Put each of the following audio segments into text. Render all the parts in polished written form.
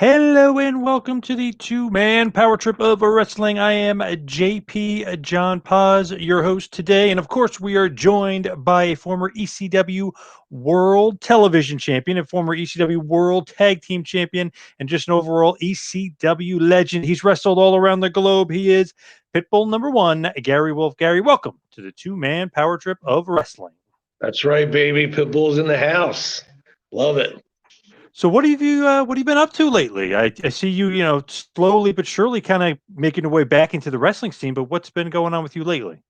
Hello and welcome to the two-man power trip of wrestling. I am JP John Paz, your host today. And of course, we are joined by a former ECW World Television Champion, a former ECW World Tag Team Champion, and just an overall ECW legend. He's wrestled all around the globe. He is Pitbull number one, Gary Wolf. Gary, welcome to the two-man power trip of wrestling. That's right, baby. Pitbull's in the house. Love it. So what have you been up to lately? I see you, slowly but surely kind of making your way back into the wrestling scene, but what's been going on with you lately?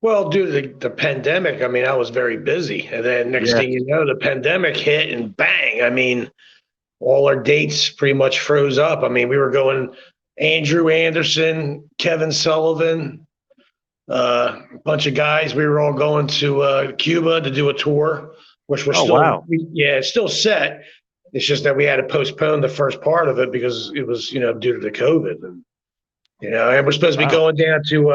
Well, due to the pandemic, I was very busy. And then next Yeah. thing you know, the pandemic hit and bang. All our dates pretty much froze up. We were going Andrew Anderson, Kevin Sullivan, a bunch of guys. We were all going to Cuba to do a tour, which we're Oh, still, wow. yeah, it's still set. It's just that we had to postpone the first part of it because it was, due to the COVID. And we're supposed to be Wow. going down to,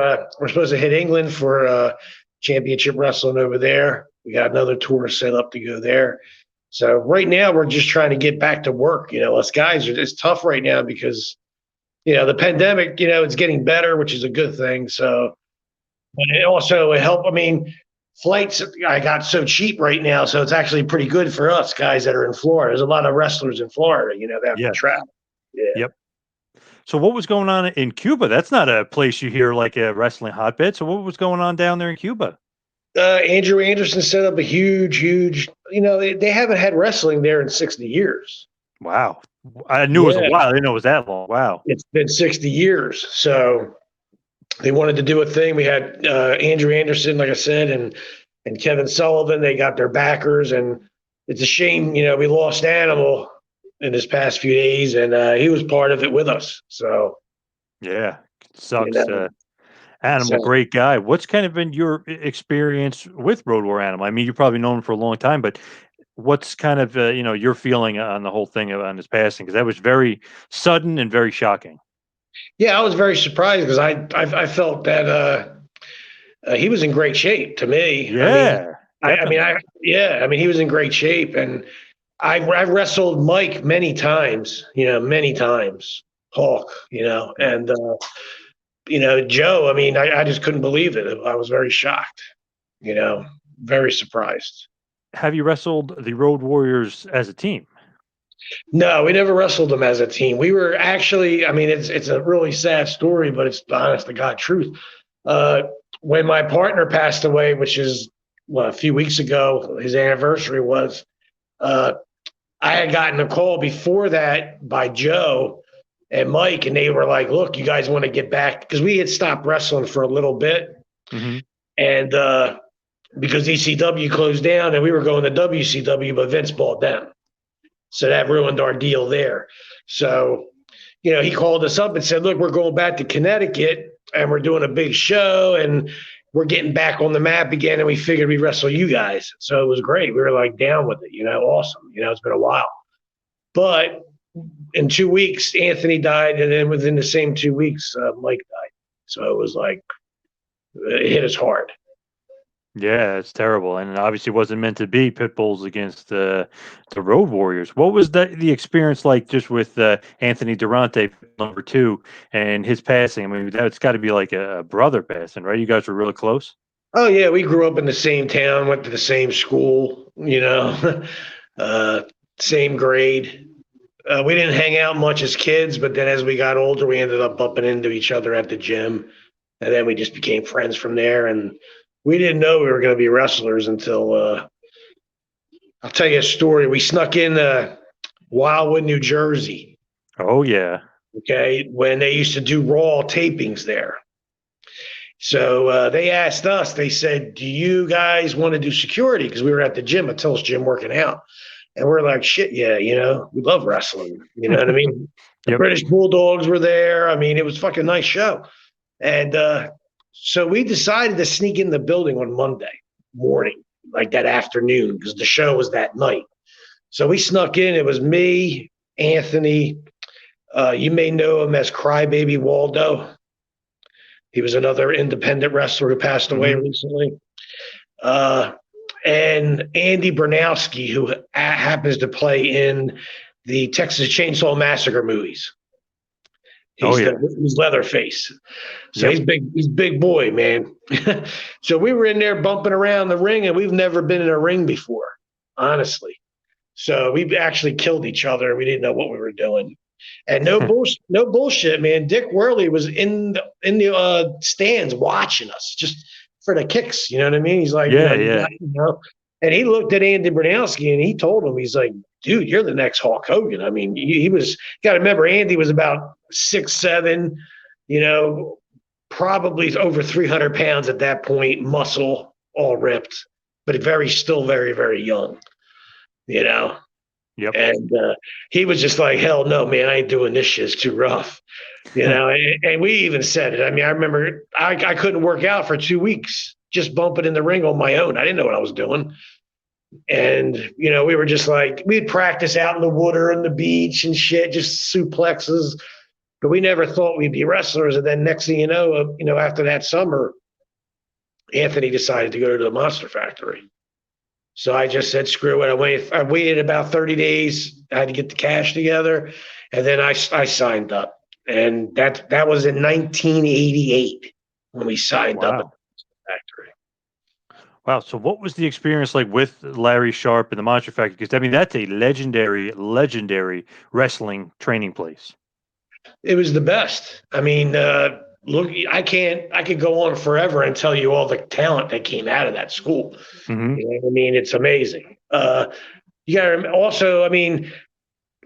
we're supposed to hit England for championship wrestling over there. We got another tour set up to go there. So right now we're just trying to get back to work. Us guys it's tough right now because, the pandemic, it's getting better, which is a good thing. So, but it helped. Flights I got so cheap right now, so it's actually pretty good for us guys that are in Florida. There's a lot of wrestlers in Florida, that have to Yes. travel. Yeah. Yep. So what was going on in Cuba? That's not a place you hear like a wrestling hotbed. So what was going on down there in Cuba? Andrew Anderson set up a huge. They haven't had wrestling there in 60 years. Wow. I knew it was a Yeah, while. I didn't know it was that long. Wow. it's been 60 years. So they wanted to do a thing. We had Andrew Anderson, like I said, and Kevin Sullivan. They got their backers, and it's a shame, we lost Animal in this past few days, and he was part of it with us. So, Yeah. you Sucks. know, Animal, so great guy. What's kind of been your experience with Road War Animal? I mean, you've probably known him for a long time, but what's kind of your feeling on the whole thing on his passing? Because that was very sudden and very shocking. yeah, I was very surprised because I felt that he was in great shape to me. Yeah, definitely. He was in great shape, and I wrestled Mike many times, many times, Hulk, and Joe. I just couldn't believe it. I was very shocked, very surprised. Have you wrestled the Road Warriors as a team? No, we never wrestled them as a team. We were actually, it's a really sad story, but it's the honest to God truth. Uh, when my partner passed away, which is a few weeks ago, his anniversary was. Uh, I had gotten a call before that by Joe and Mike, and they were like, "Look, you guys want to get back?" Because we had stopped wrestling for a little bit, Hmm. and because ECW closed down, and we were going to WCW, but Vince bought them, so that ruined our deal there. So, he called us up and said, "Look, we're going back to Connecticut, and we're doing a big show, and we're getting back on the map again, and we figured we'd wrestle you guys." So it was great. We were like down with it, awesome. It's been a while. But in 2 weeks, Anthony died, and then within the same 2 weeks, Mike died. So it was like, it hit us hard. Yeah, it's terrible, and obviously wasn't meant to be. Pitbulls against the Road Warriors. What was the experience like just with Anthony Durante, number two, and his passing? I mean, that's got to be like a brother passing, right? You guys were really close. Oh, yeah, we grew up in the same town, went to the same school, uh, same grade. We didn't hang out much as kids, but then as we got older, we ended up bumping into each other at the gym. And then we just became friends from there. And we didn't know we were going to be wrestlers until I'll tell you a story. We snuck in Wildwood, New Jersey, Oh yeah. okay, when they used to do Raw tapings there. So they asked us, they said, "Do you guys want to do security?" Because we were at the gym, at Till's gym, working out. And we're like, shit, yeah, we love wrestling. You know what I mean? The Yep. British Bulldogs were there. It was a fucking nice show. And so we decided to sneak in the building on Monday morning, like that afternoon, because the show was that night. So we snuck in. It was me, Anthony. You may know him as Crybaby Waldo. He was another independent wrestler who passed away Hmm. recently. And Andy Bernowski, who happens to play in the Texas Chainsaw Massacre movies. Oh He's yeah. he's Leatherface. So Yep. he's big boy, man. So we were in there bumping around the ring, and we've never been in a ring before, honestly. So we actually killed each other. We didn't know what we were doing. And no bullshit, man. Dick Worley was in the stands watching us just for the kicks. You know what I mean? He's like, Yeah, yeah. and he looked at Andy Bernowski and he told him, he's like, dude, you're the next Hulk Hogan. I mean, he was. Got to remember, Andy was about 6'7", probably over 300 pounds at that point, muscle all ripped, but still very, very young. You know, Yep. and he was just like, hell no, man, I ain't doing this shit. It's too rough. And we even said it. I mean, I remember I couldn't work out for 2 weeks, just bumping in the ring on my own. I didn't know what I was doing. And, we were just like, we'd practice out in the water and the beach and shit, just suplexes. But we never thought we'd be wrestlers. And then next thing you know, after that summer, Anthony decided to go to the Monster Factory. So I just said, screw it. I waited about 30 days. I had to get the cash together. And then I signed up. And that was in 1988 when we signed up at the factory. Wow. So what was the experience like with Larry Sharp and the Monster Factory? Because, I mean, that's a legendary wrestling training place. It was the best. I mean, look, I could go on forever and tell you all the talent that came out of that school. Mm-hmm. You know what I mean? It's amazing. You got to also, I mean,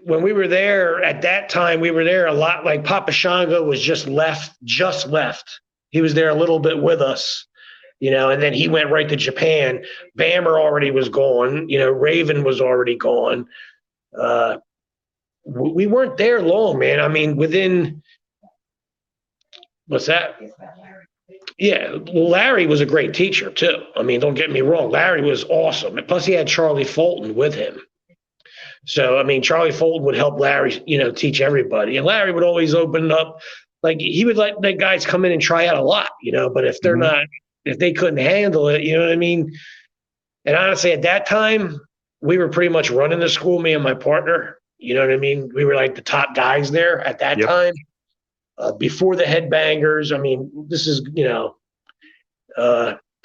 when we were there at that time, we were there a lot. Like Papa Shango was just left. He was there a little bit with us, and then he went right to Japan. Bammer already was gone. Raven was already gone. We weren't there long, man. I mean, within what's that? Yeah, Larry was a great teacher too. I mean, don't get me wrong. Larry was awesome. And plus, he had Charlie Fulton with him. So, I mean, Charlie Fulton would help Larry, teach everybody. And Larry would always open up. Like, he would let guys come in and try out a lot, but if they're not, if they couldn't handle it, you know what I mean? And honestly, at that time, we were pretty much running the school, me and my partner. You know what I mean? We were like the top guys there at that time. Before the headbangers. I mean, this is,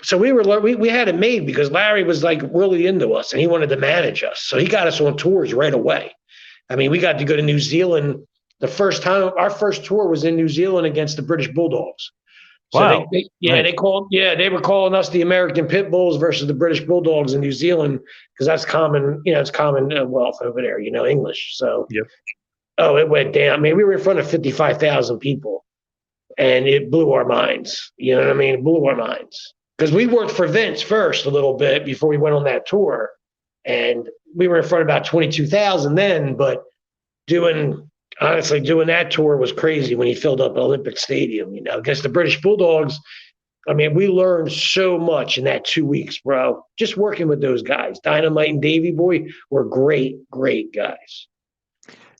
so we had it made because Larry was like really into us and he wanted to manage us. So he got us on tours right away. I mean, we got to go to New Zealand the first time. Our first tour was in New Zealand against the British Bulldogs. So wow. They were calling us the American Pitbulls versus the British Bulldogs in New Zealand because that's common, it's commonwealth over there, English. So, Oh, it went down. I mean, we were in front of 55,000 people and it blew our minds. You know what I mean? It blew our minds because we worked for Vince first a little bit before we went on that tour. And we were in front of about 22,000 then, but doing that tour was crazy when he filled up Olympic Stadium, against the British Bulldogs. I mean, we learned so much in that 2 weeks, bro. Just working with those guys. Dynamite and Davey Boy were great, great guys.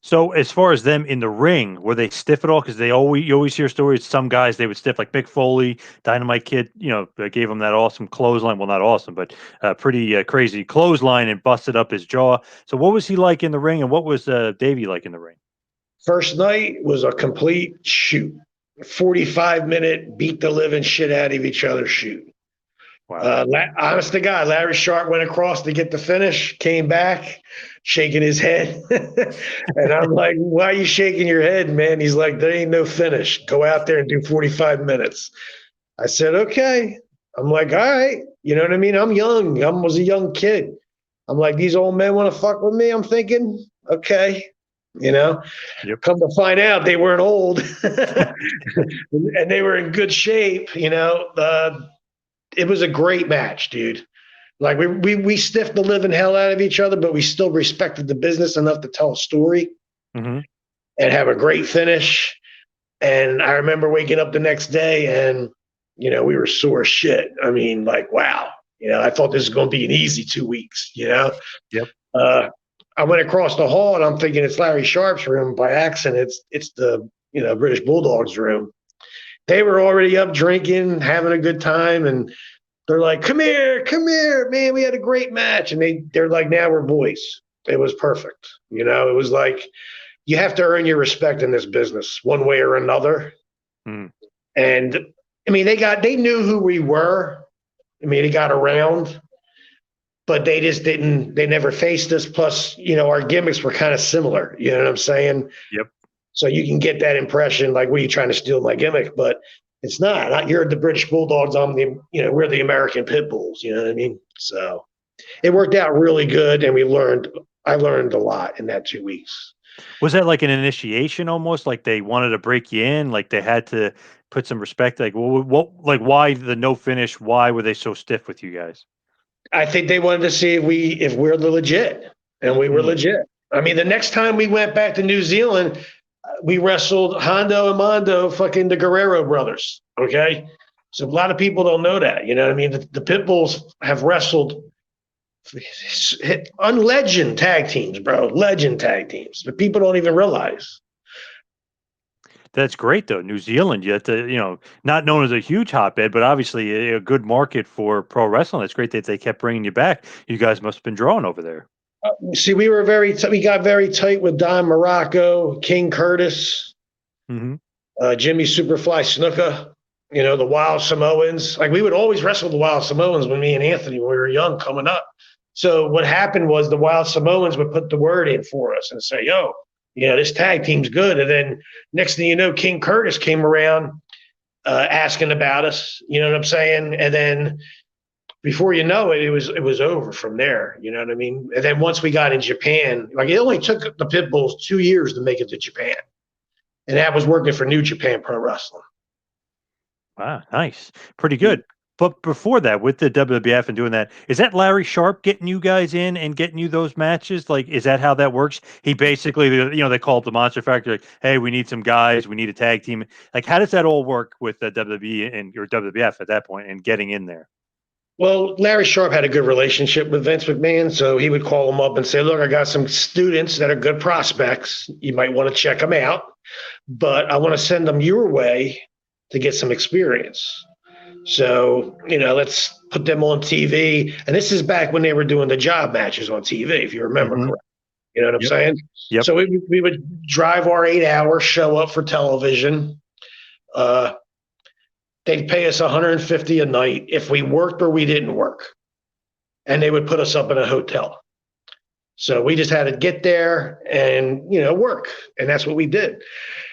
So as far as them in the ring, were they stiff at all? Because you always hear stories. Some guys they would stiff, like Mick Foley, Dynamite Kid. Gave him that awesome clothesline. Well, not awesome, but pretty crazy clothesline and busted up his jaw. So what was he like in the ring, and what was Davey like in the ring? First night was a complete shoot. 45-minute beat the living shit out of each other shoot. Wow. Honest to God, Larry Sharp went across to get the finish, came back, shaking his head. And I'm like, why are you shaking your head, man? He's like, there ain't no finish. Go out there and do 45 minutes. I said, okay. I'm like, all right. You know what I mean? I'm young. I was a young kid. I'm like, these old men want to fuck with me? I'm thinking, okay. Come to find out they weren't old and they were in good shape. It was a great match, dude. Like we stiffed the living hell out of each other, but we still respected the business enough to tell a story and have a great finish. And I remember waking up the next day and, we were sore as shit. I mean, like, wow, I thought this was going to be an easy 2 weeks, Yep. I went across the hall and I'm thinking it's Larry Sharp's room. By accident, it's the British Bulldogs room. They were already up drinking, having a good time, and they're like, "Come here, man! We had a great match." And they're like, "Now we're boys." It was perfect. You know, it was like you have to earn your respect in this business one way or another. Mm. And I mean, they knew who we were. I mean, it got around, but they just didn't. They never faced us. Plus, you know, our gimmicks were kind of similar. You know what I'm saying? Yep. So you can get that impression, like, what are you trying to steal my gimmick? But it's not. You're the British Bulldogs. I'm the, you know, we're the American Pitbulls. You know what I mean? So it worked out really good, and I learned a lot in that 2 weeks. Was that like an initiation almost? Like they wanted to break you in? Like they had to put some respect? Like what like why the no finish? Why were they so stiff with you guys? I think they wanted to see if we're the legit, and we were Mm. legit. I mean, the next time we went back to New Zealand, we wrestled Hondo and Mondo, fucking the Guerrero brothers. Okay, so a lot of people don't know that. You know what I mean? The Pitbulls have wrestled unlegend tag teams, bro, legend tag teams, but people don't even realize. That's great though. New Zealand, you have to, not known as a huge hotbed, but obviously a good market for pro wrestling. It's great that they kept bringing you back. You guys must have been drawing over there. See, we got very tight with Don Morocco, King Curtis, Hmm. Jimmy Superfly Snuka, you know, the Wild Samoans. Like, we would always wrestle the Wild Samoans when me and Anthony, when we were young, coming up. So what happened was the Wild Samoans would put the word in for us and say, yo, you know, this tag team's good. And then next thing you know, King Curtis came around asking about us. You know what I'm saying? And then before you know it, it was over from there. You know what I mean? And then once we got in Japan, like, it only took the Pitbulls 2 years to make it to Japan, and that was working for New Japan Pro Wrestling. Wow, nice. Pretty good. But before that, with the WWF and doing that, is that Larry Sharp getting you guys in and getting you those matches? Like, is that how that works? He basically, they call it the Monster Factory. Like, hey, we need some guys. We need a tag team. Like, how does that all work with the WWE and your WWF at that point and getting in there? Well, Larry Sharp had a good relationship with Vince McMahon, so he would call him up and say, look, I got some students that are good prospects. You might want to check them out, but I want to send them your way to get some experience. So, you know, let's put them on TV. And this is back when they were doing the job matches on TV, if you remember Hmm. correctly. You know what I'm Yep. saying? Yep. So we would drive our 8 hours, show up for television. Uh, they'd pay us 150 a night if we worked or we didn't work. And they would put us up in a hotel. So we just had to get there and, you know, work. And that's what we did.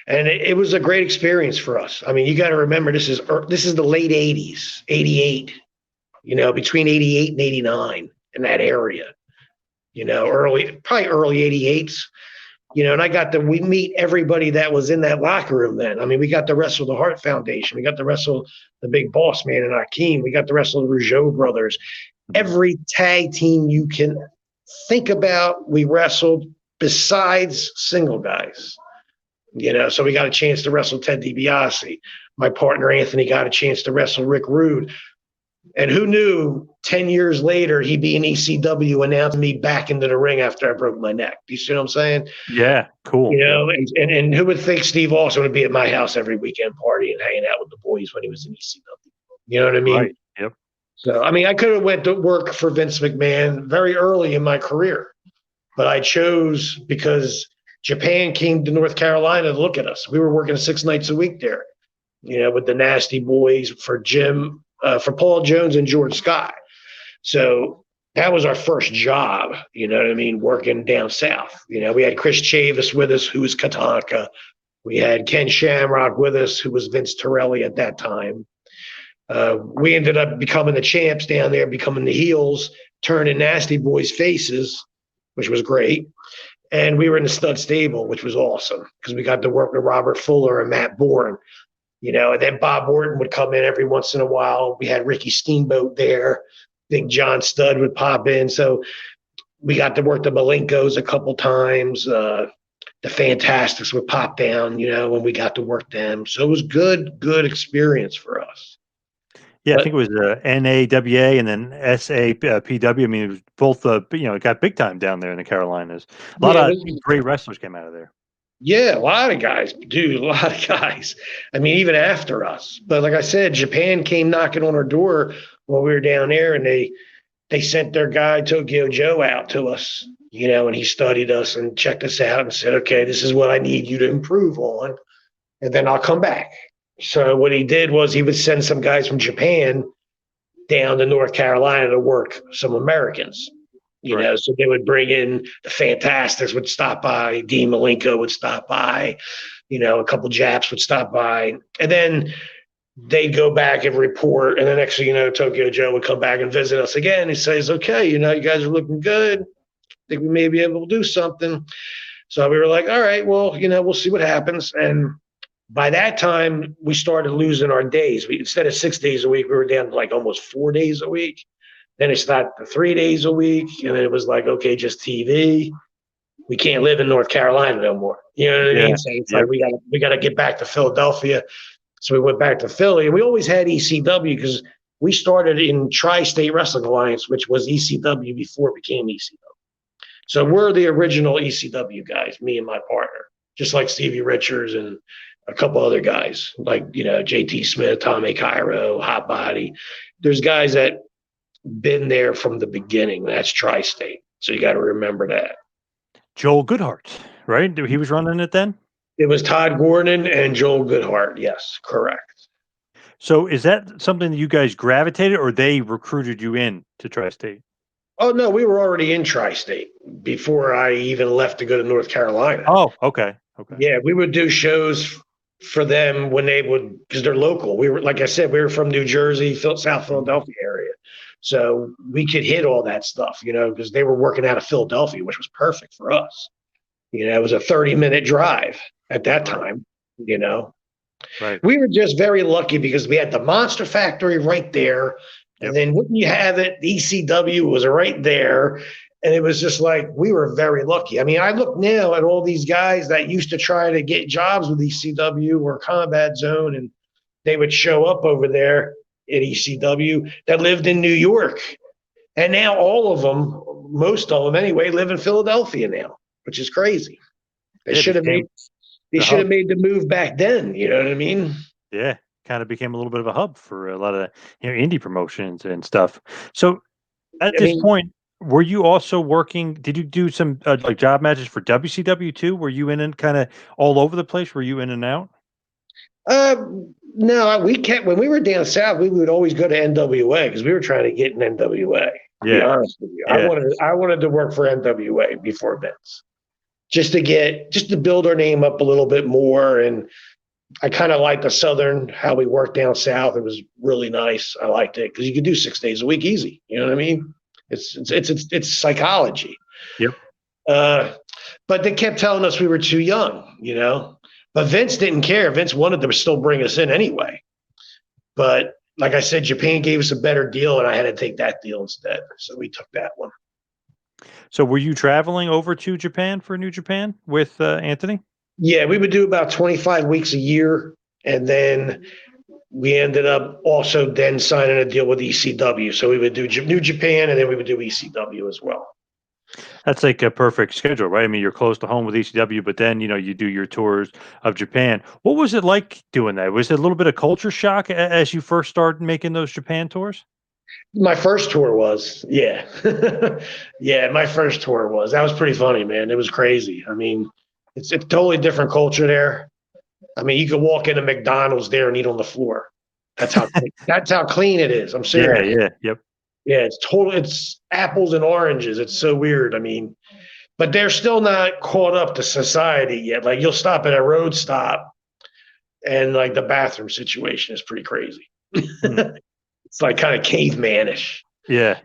And it was a great experience for us. I mean, you got to remember, this is the late 80s, 88, you know, between 88 and 89, in that area, you know, probably early 88s, you know, and we meet everybody that was in that locker room then. I mean, we got to wrestle the Hart Foundation. We got to wrestle the Big Boss Man and Akeem. We got to wrestle the Rougeau brothers. Every tag team you can think about, we wrestled, besides single guys. You know, so we got a chance to wrestle Ted DiBiase. My partner Anthony got a chance to wrestle Rick Rude. And who knew 10 years later he'd be in ECW announcing me back into the ring after I broke my neck? Do you see what I'm saying? Yeah, cool. You know, and who would think Steve Austin would be at my house every weekend party and hanging out with the boys when he was in ECW? You know what I mean? Right. Yep. So, I mean, I could have went to work for Vince McMahon very early in my career, but I chose because Japan came to North Carolina to look at us. We were working 6 nights a week there, you know, with the Nasty Boys for for Paul Jones and George Scott. So that was our first job, you know what I mean, working down south. You know, we had Chris Chavis with us, who was Katanka. We had Ken Shamrock with us, who was Vince Torelli at that time. We ended up becoming the champs down there, becoming the heels, turning Nasty Boys faces, which was great. And we were in the stud stable, which was awesome because we got to work with Robert Fuller and Matt Bourne, you know, and then Bob Orton would come in every once in a while. We had Ricky Steamboat there. Big John Studd would pop in. So we got to work the Malenkos a couple times. The Fantastics would pop down, you know, when we got to work them. So it was good experience for us. Yeah, I But think it was NAWA and then SAPW. I mean, it was both, it got big time down there in the Carolinas. A lot yeah, of great wrestlers came out of there. yeah, a lot of guys, dude, a lot of guys. I mean, even after us. But like I said, Japan came knocking on our door while we were down there, and they sent their guy Tokyo Joe out to us. and he studied us and checked us out and said, okay, this is what I need you to improve on, and then I'll come back. So what he did was he would send some guys from Japan down to North Carolina to work some Americans. Right. So they would bring in the Fantastics would stop by, Dean Malenko would stop by, a couple Japs would stop by, and then they'd go back and report. And the next thing you know, Tokyo Joe would come back and visit us again. He says, okay, you guys are looking good. I think we may be able to do something. So we were like, all right, well, we'll see what happens. And by that time, we started losing our days. Instead of 6 days a week, we were down to like almost 4 days a week. Then it's not 3 days a week. And then it was like, okay, just TV. We can't live in North Carolina no more. You know what I mean? So it's like we got to get back to Philadelphia. So we went back to Philly. And we always had ECW because we started in Tri-State Wrestling Alliance, which was ECW before it became ECW. So we're the original ECW guys, me and my partner, just like Stevie Richards and a couple other guys like, JT Smith, Tommy Cairo, Hot Body. There's guys that been there from the beginning. That's Tri-State. So you got to remember that. Joel Goodhart, right? He was running it then? It was Todd Gordon and Joel Goodhart. Yes, correct. So is that something that you guys gravitated or they recruited you in to Tri-State? Oh, no, we were already in Tri-State before I even left to go to North Carolina. Oh, okay. Yeah, we would do shows for them when they would, because they're local. We were, like I said, we were from New Jersey, South Philadelphia area. So we could hit all that stuff, because they were working out of Philadelphia, which was perfect for us. It was a 30-minute drive at that time, Right. We were just very lucky because we had the Monster Factory right there. And then wouldn't you have it, the ECW was right there. And it was just like, we were very lucky. I mean, I look now at all these guys that used to try to get jobs with ECW or Combat Zone, and they would show up over there at ECW that lived in New York. And now all of them, most of them anyway, live in Philadelphia now, which is crazy. They should have made the move back then. You know what I mean? Yeah. Kind of became a little bit of a hub for a lot of indie promotions and stuff. So at this point, were you also working? Did you do some like job matches for WCW too? Were you in and kind of all over the place? Were you in and out? No, we kept when we were down south. We would always go to NWA because we were trying to get in NWA. To be honest with you, Yeah. I wanted to work for NWA before Vince, just to build our name up a little bit more. And I kind of liked the Southern, how we worked down south. It was really nice. I liked it because you could do 6 days a week easy. You know what I mean? It's psychology. Yep. But they kept telling us we were too young, But Vince didn't care. Vince wanted to still bring us in anyway. But like I said, Japan gave us a better deal, and I had to take that deal instead. So we took that one. So were you traveling over to Japan for New Japan with Anthony? Yeah, we would do about 25 weeks a year. And then we ended up also then signing a deal with ECW. So we would do New Japan, and then we would do ECW as well. That's like a perfect schedule, right? I mean, you're close to home with ECW, but then, you do your tours of Japan. What was it like doing that? Was it a little bit of culture shock as you first started making those Japan tours? My first tour was, yeah. Yeah, my first tour was. That was pretty funny, man. It was crazy. I mean, it's a totally different culture there. I mean, you could walk into McDonald's there and eat on the floor. That's how clean it is. I'm serious. Yeah, yep. Yeah, it's apples and oranges. It's so weird. I mean, but they're still not caught up to society yet. Like you'll stop at a road stop and like the bathroom situation is pretty crazy. It's like kind of cavemanish. Yeah.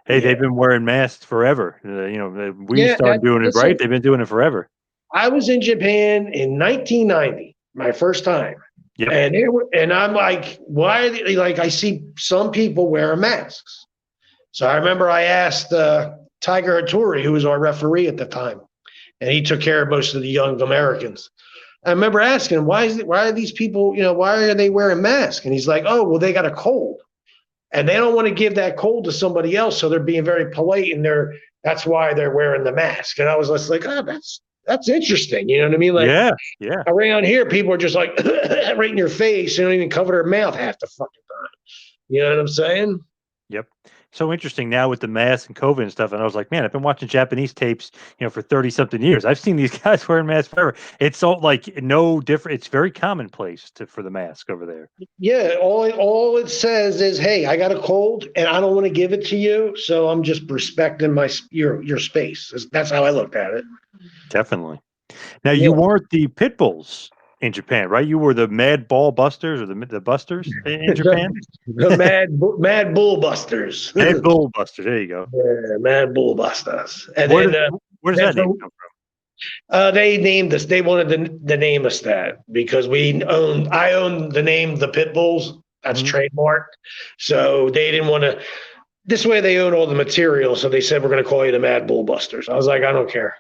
Hey, they've been wearing masks forever. We started doing it right. They've been doing it forever. I was in Japan in 1990, my first time. Yep. And I'm like, why are they, like, I see some people wearing masks. So I remember I asked Tiger Hattori, who was our referee at the time, and he took care of most of the young Americans. I remember asking him, why are these people, why are they wearing masks? And he's like, oh, well, they got a cold. And they don't want to give that cold to somebody else. So they're being very polite, and that's why they're wearing the mask. And I was just like, oh, that's interesting. You know what I mean? Like, yeah. Around here, people are just like right in your face. They don't even cover their mouth half the fucking time. You know what I'm saying? Yep. So interesting now with the mask and COVID and stuff. And I was like, man, I've been watching Japanese tapes, for 30 something years. I've seen these guys wearing masks forever. It's so like no different. It's very commonplace for the mask over there. Yeah, all it says is, "Hey, I got a cold, and I don't want to give it to you, so I'm just respecting your space." That's how I looked at it. Definitely. Now you Yeah, weren't the pit bulls in Japan, right? You were the Mad Ball Busters or the Busters in Japan. the Mad Bull Busters. Mad Bull Busters. There you go. Yeah, Mad Bull Busters. And Where then did where does that's that name the come they named us. They wanted to name us that because I own the name the Pitbulls. That's from? trademarked. So they didn't want to. This way, they own all the material. So they said we're going to call you the Mad Bull Busters. I was like, I don't care.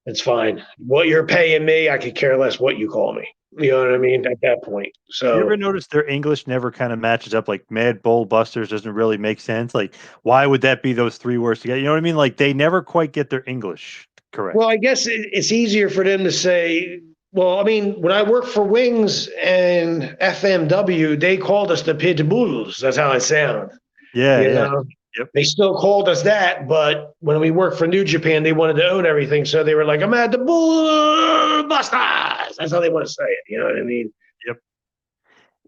It's fine. What you're paying me, I could care less what you call me. You know what I mean? At that point. You ever So notice their English never kind of matches up? Like Mad Bull Busters doesn't really make sense. Like, why would that be those three words together? You know what I mean? Like, they never quite get their English well, correct. I guess it's easier for them to say. Well, I mean, when I worked for Wings and FMW, they called us the Pitbulls. That's how I sound. Yeah, You yeah. know, Yep. they still called us that, but when we worked for New Japan, they wanted to own everything, so they were like, "I'm at the Bull Busters." That's how they want to say it. You know what I mean? Yep.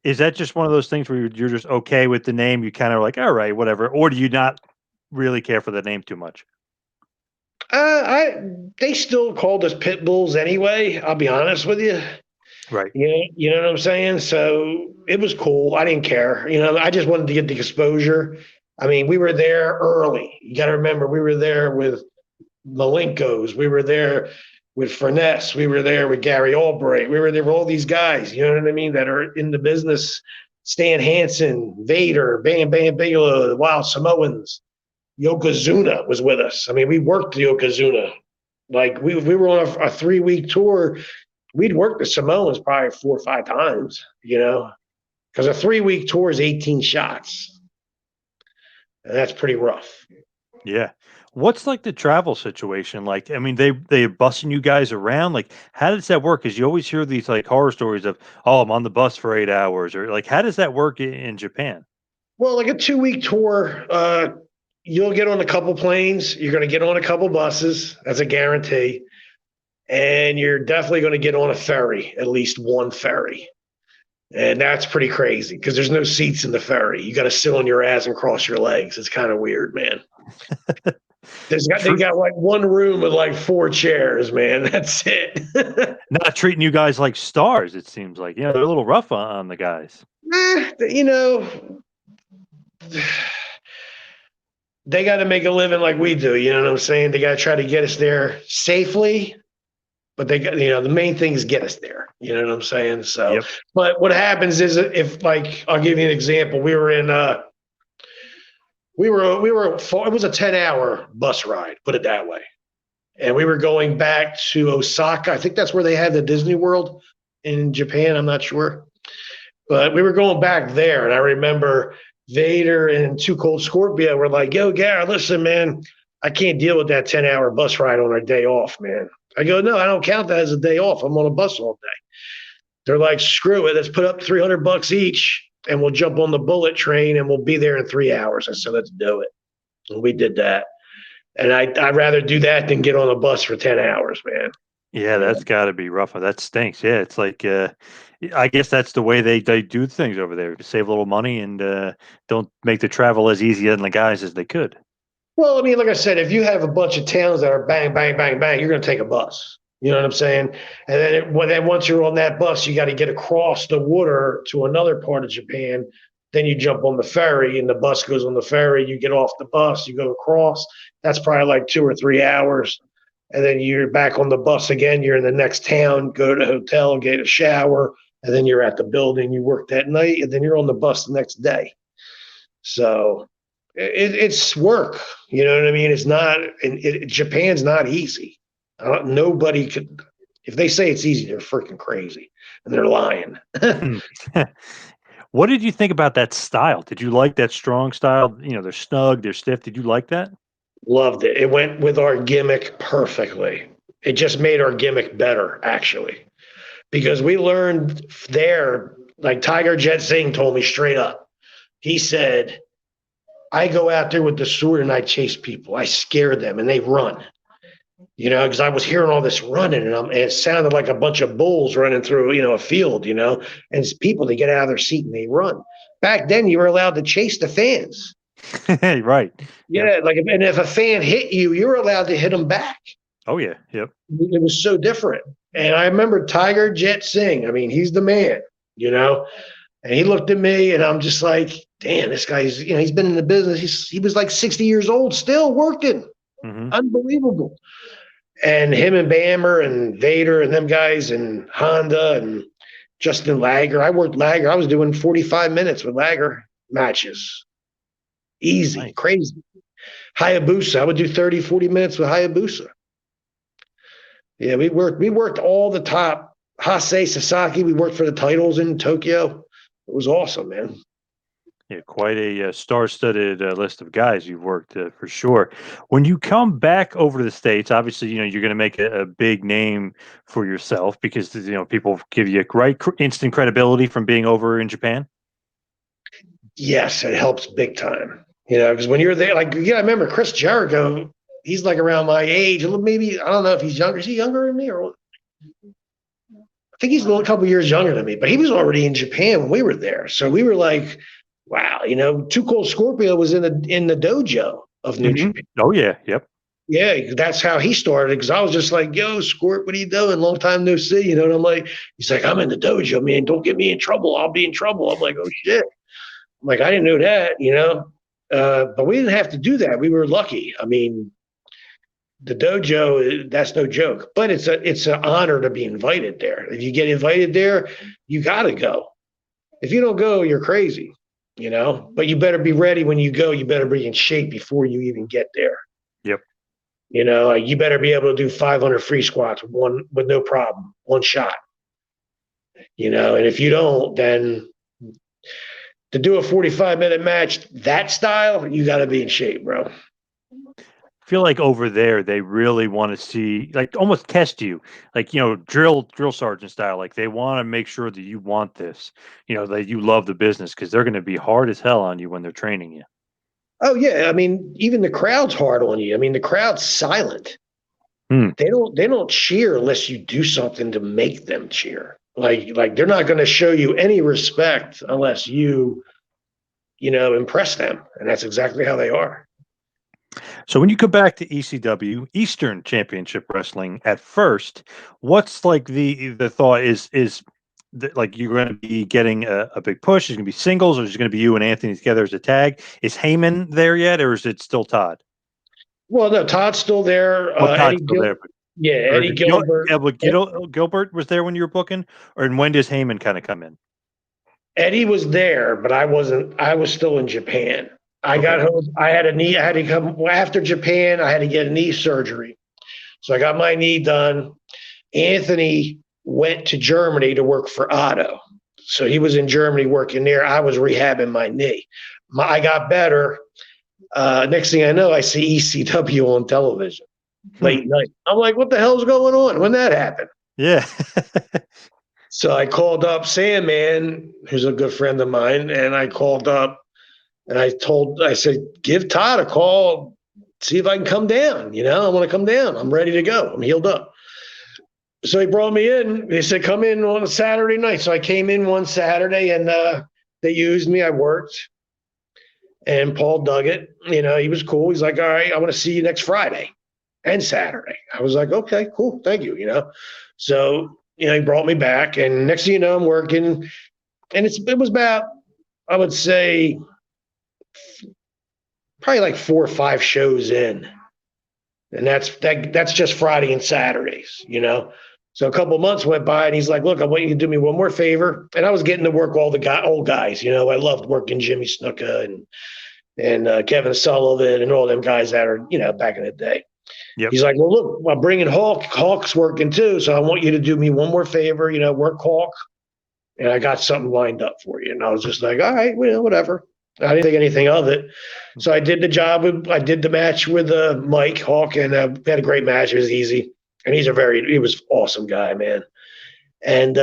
Is that just one of those things where you're just okay with the name? You kind of like, all right, whatever. Or do you not really care for the name too much? I They still called us pit bulls anyway. I'll be honest with you. Right. You know what I'm saying? So it was cool. I didn't care. I just wanted to get the exposure. I mean, we were there early. You got to remember, we were there with Malenkos. We were there with Furness. We were there with Gary Albright. We were there with all these guys. You know what I mean? That are in the business. Stan Hansen, Vader, Bam Bam Bigelow, the Wild Samoans. Yokozuna was with us. I mean, we worked the Yokozuna. Like we were on a 3 week tour. We'd worked the Samoans probably 4 or 5 times, because a 3 week tour is 18 shots. And that's pretty rough. Yeah. What's like the travel situation like? I mean, they're busing you guys around. Like, how does that work? Because you always hear these like horror stories of, oh, I'm on the bus for 8 hours, or like, how does that work in Japan? Well, like a 2 week tour, you'll get on a couple planes. You're going to get on a couple buses. That's a guarantee. And you're definitely going to get on a ferry, at least one ferry. And that's pretty crazy because there's no seats in the ferry. You got to sit on your ass and cross your legs. It's kind of weird, man. They True. got like one room with like 4 chairs, man. That's it. Not treating you guys like stars, it seems like. They're a little rough on the guys. You know, they got to make a living like we do. You know what I'm saying? They got to try to get us there safely, but they got, the main thing is get us there. You know what I'm saying? So, Yep. but what happens is if like, I'll give you an example. We were in, it was a 10-hour bus ride, put it that way. And we were going back to Osaka. I think that's where they had the Disney World in Japan. I'm not sure. But we were going back there. And I remember Vader and Too Cold Scorpio were like, "Yo, Gary, listen, man, I can't deal with that 10-hour bus ride on our day off, man." I go, "No, I don't count that as a day off. I'm on a bus all day." They're like, "Screw it. Let's put up $300 each and we'll jump on the bullet train and we'll be there in 3 hours." I said, "Let's do it." And we did that. And I'd rather do that than get on a bus for 10 hours, man. Yeah, Yeah. that's got to be rough. That stinks. Yeah, it's like I guess that's the way they do things over there to save a little money and don't make the travel as easy on the guys as they could. Well, I mean, like I said, if you have a bunch of towns that are bang, bang, bang, bang, you're going to take a bus. You know what I'm saying? And then once you're on that bus, you got to get across the water to another part of Japan. Then you jump on the ferry, and the bus goes on the ferry. You get off the bus, you go across. That's probably like 2 or 3 hours. And then you're back on the bus again. You're in the next town, go to the hotel, get a shower, and then you're at the building. You work that night, and then you're on the bus the next day. So it's work. You know what I mean? It's not. Japan's not easy. Nobody could. If they say it's easy, they're freaking crazy, and they're lying. What did you think about that style? Did you like that strong style? They're snug, they're stiff. Did you like that? Loved it. It went with our gimmick perfectly. It just made our gimmick better, actually, because we learned there. Like Tiger Jet Singh told me straight up. He said, I go out there with the sword and I chase people. I scare them and they run. Because I was hearing all this running and it sounded like a bunch of bulls running through, a field, and it's people, they get out of their seat and they run. Back then, you were allowed to chase the fans. Right. Yeah, Yep. and if a fan hit you, you were allowed to hit them back. Oh, yeah. Yep. It was so different. And I remember Tiger Jet Singh. I mean, he's the man, and he looked at me and I'm just like, damn, this guy's, he's been in the business. He was like 60 years old, still working. Mm-hmm. Unbelievable. And him and Bammer and Vader and them guys and Honda and Justin Lager. I worked Lager. I was doing 45 minutes with Lager matches. Easy, Nice. crazy. Hayabusa. I would do 30, 40 minutes with Hayabusa. Yeah, we worked all the top. Hasei Sasaki, we worked for the titles in Tokyo. It was awesome, man. Yeah, quite a star-studded list of guys you've worked for sure. When you come back over to the States, obviously, you're going to make a big name for yourself because, people give you instant credibility from being over in Japan. Yes, it helps big time. Because when you're there, I remember Chris Jericho, he's like around my age. Maybe, I don't know if he's younger. Is he younger than me? Or I think he's a couple years younger than me, but he was already in Japan when we were there. So we were like, wow, Too Cold Scorpio was in the dojo of New Japan. Oh, yeah. Yep. Yeah, that's how he started. Because I was just like, yo, Scorp, what are you doing? Long time no see. And I'm like, he's like, I'm in the dojo, man. Don't get me in trouble. I'll be in trouble. I'm like, oh, shit. I'm like, I didn't know that, but we didn't have to do that. We were lucky. I mean, the dojo, that's no joke. But it's an honor to be invited there. If you get invited there, you got to go. If you don't go, you're crazy. But you better be ready when you go. You better be in shape before you even get there. Yep. You better be able to do 500 free squats with no problem, one shot. And if you don't, then to do a 45-minute match that style, you got to be in shape, bro. I feel like over there they really want to see, like, almost test you, like, drill sergeant style. Like, they want to make sure that you want this, that you love the business, because they're going to be hard as hell on you when they're training you. Oh yeah, I mean, even the crowd's hard on you. I mean, the crowd's silent. They don't cheer unless you do something to make them cheer. Like they're not going to show you any respect unless you impress them, and that's exactly how they are. So when you come back to ECW, Eastern Championship Wrestling, at first, what's like the thought is like you're going to be getting a big push? Is it going to be singles, or is it going to be you and Anthony together as a tag? Is Heyman there yet, or is it still Todd? Well, no, Todd's still there. Todd's still there. Yeah, Eddie Gilbert. Gilbert was there when you were booking, and when does Heyman kind of come in? Eddie was there, but I wasn't. I was still in Japan. I got home. I had a knee. I had to come after Japan. I had to get a knee surgery. So I got my knee done. Anthony went to Germany to work for Otto. So he was in Germany working there. I was rehabbing my knee. I got better. Next thing I know, I see ECW on television late night. I'm like, what the hell's going on? When that happened? Yeah. So I called up Sandman, who's a good friend of mine, and I called up. And I said, give Todd a call, see if I can come down. I want to come down. I'm ready to go. I'm healed up. So he brought me in. He said, come in on a Saturday night. So I came in one Saturday and they used me. I worked. And Paul dug it. He was cool. He's like, all right, I want to see you next Friday and Saturday. I was like, okay, cool. Thank you. So, he brought me back. And next thing you know, I'm working. And it was about, I would say, probably like 4 or 5 shows in, and that's just Friday and Saturdays, So a couple of months went by, and he's like, "Look, I want you to do me one more favor." And I was getting to work all the old guys, I loved working Jimmy Snuka and Kevin Sullivan and all them guys that are back in the day. Yep. He's like, "Well, look, I'm bringing Hawk. Hawk's working too, so I want you to do me one more favor, work Hawk, and I got something lined up for you." And I was just like, "All right, whatever." I didn't think anything of it. So I did the job. I did the match with Mike Hawk, and we had a great match. It was easy. And he was an awesome guy, man. And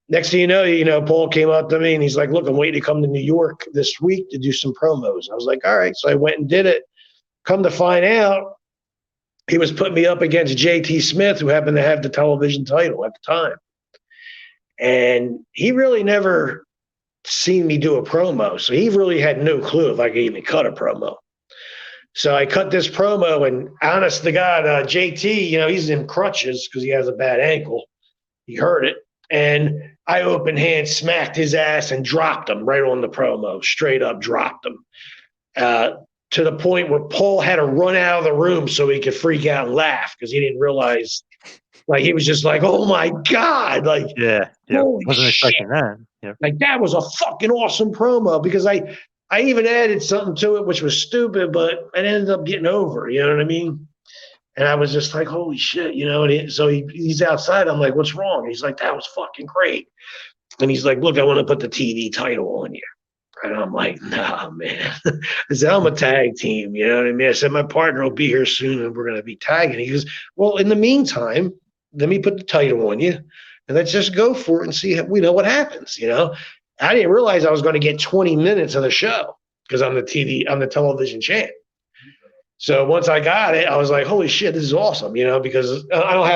next thing you know, Paul came up to me and he's like, "Look, I'm waiting to come to New York this week to do some promos." I was like, "All right." So I went and did it. Come to find out, he was putting me up against JT Smith, who happened to have the television title at the time. And he really never seen me do a promo. So he really had no clue if I could even cut a promo. So I cut this promo, and honest to God, JT, he's in crutches because he has a bad ankle. He hurt it. And I open hand smacked his ass and dropped him right on the promo, straight up dropped him. To the point where Paul had to run out of the room so he could freak out and laugh because he didn't realize, like, he was just like, "Oh my God." Like, Yeah. Wasn't expecting that. Yeah. like, that was a fucking awesome promo because I even added something to it, which was stupid, but it ended up getting over. You know what I mean? And I was just like, "Holy shit," And so he's outside. I'm like, "What's wrong?" He's like, "That was fucking great." And he's like, "Look, I want to put the TV title on you." And I'm like, "Nah, man." I said, "I'm a tag team." You know what I mean? I said, "My partner will be here soon and we're going to be tagging." He goes, "Well, in the meantime, let me put the title on you and let's just go for it and see what happens." I didn't realize I was going to get 20 minutes of the show because I'm the television champ. So once I got it, I was like, "Holy shit, this is awesome!" Because I don't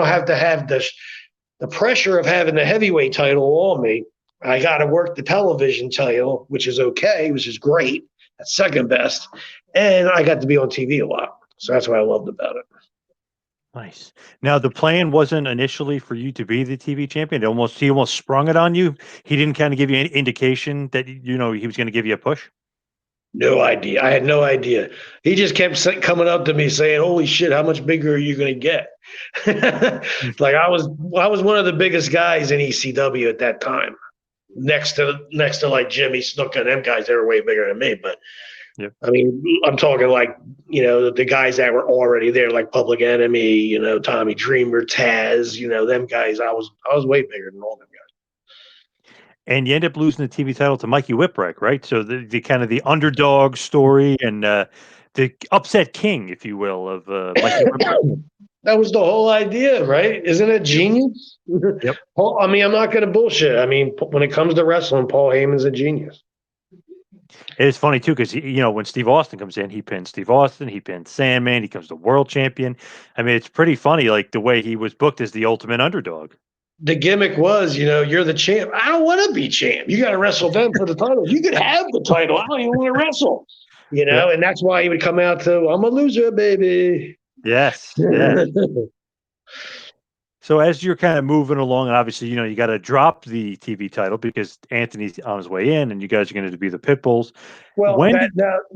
have to have the pressure of having the heavyweight title on me. I got to work the television title, which is okay, which is great. That's second best, and I got to be on TV a lot. So that's what I loved about it. Nice. Now, the plan wasn't initially for you to be the TV champion. He almost sprung it on you. He didn't kind of give you any indication that he was going to give you a push. No idea. I had no idea. He just kept coming up to me saying, "Holy shit, how much bigger are you going to get?" Like I was one of the biggest guys in ECW at that time. Next to like Jimmy Snuka and them guys, they were way bigger than me. But Yep. I mean, I'm talking like, the guys that were already there, like Public Enemy, Tommy Dreamer, Taz, them guys. I was way bigger than all them guys. And you end up losing the TV title to Mikey Whipwreck, right? So the kind of the underdog story and the upset king, if you will, of Mikey Whipwreck. That was the whole idea, right? Isn't it genius? Yep. Paul, I mean, I'm not going to bullshit. I mean, when it comes to wrestling, Paul Heyman's a genius. It's funny too because when Steve Austin comes in, he pins Steve Austin, he pins Sandman, he becomes the world champion. I mean, it's pretty funny, like the way he was booked as the ultimate underdog. The gimmick was, you're the champ. I don't want to be champ. You got to wrestle them for the title. You could have the title. I don't even want to wrestle. Yep. And that's why he would come out to, "I'm a loser, baby." Yes. Yeah. So as you're kind of moving along, and obviously, you got to drop the TV title because Anthony's on his way in, and you guys are going to be the Pitbulls. Well,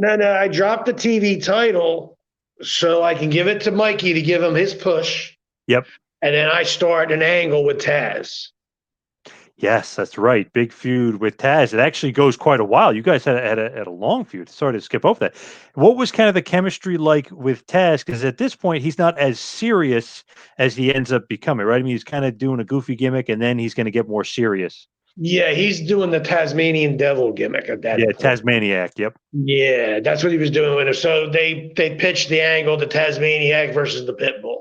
no. I dropped the TV title so I can give it to Mikey to give him his push. Yep. And then I start an angle with Taz. Yes, that's right. Big feud with Taz. It actually goes quite a while. You guys had a long feud. Sorry to skip over that. What was kind of the chemistry like with Taz? Because at this point, he's not as serious as he ends up becoming, right? I mean, he's kind of doing a goofy gimmick, and then he's going to get more serious. Yeah, he's doing the Tasmanian Devil gimmick at that point. Tasmaniac. Yep. Yeah, that's what he was doing with him. So they pitched the angle, the Tasmaniac versus the Pitbull,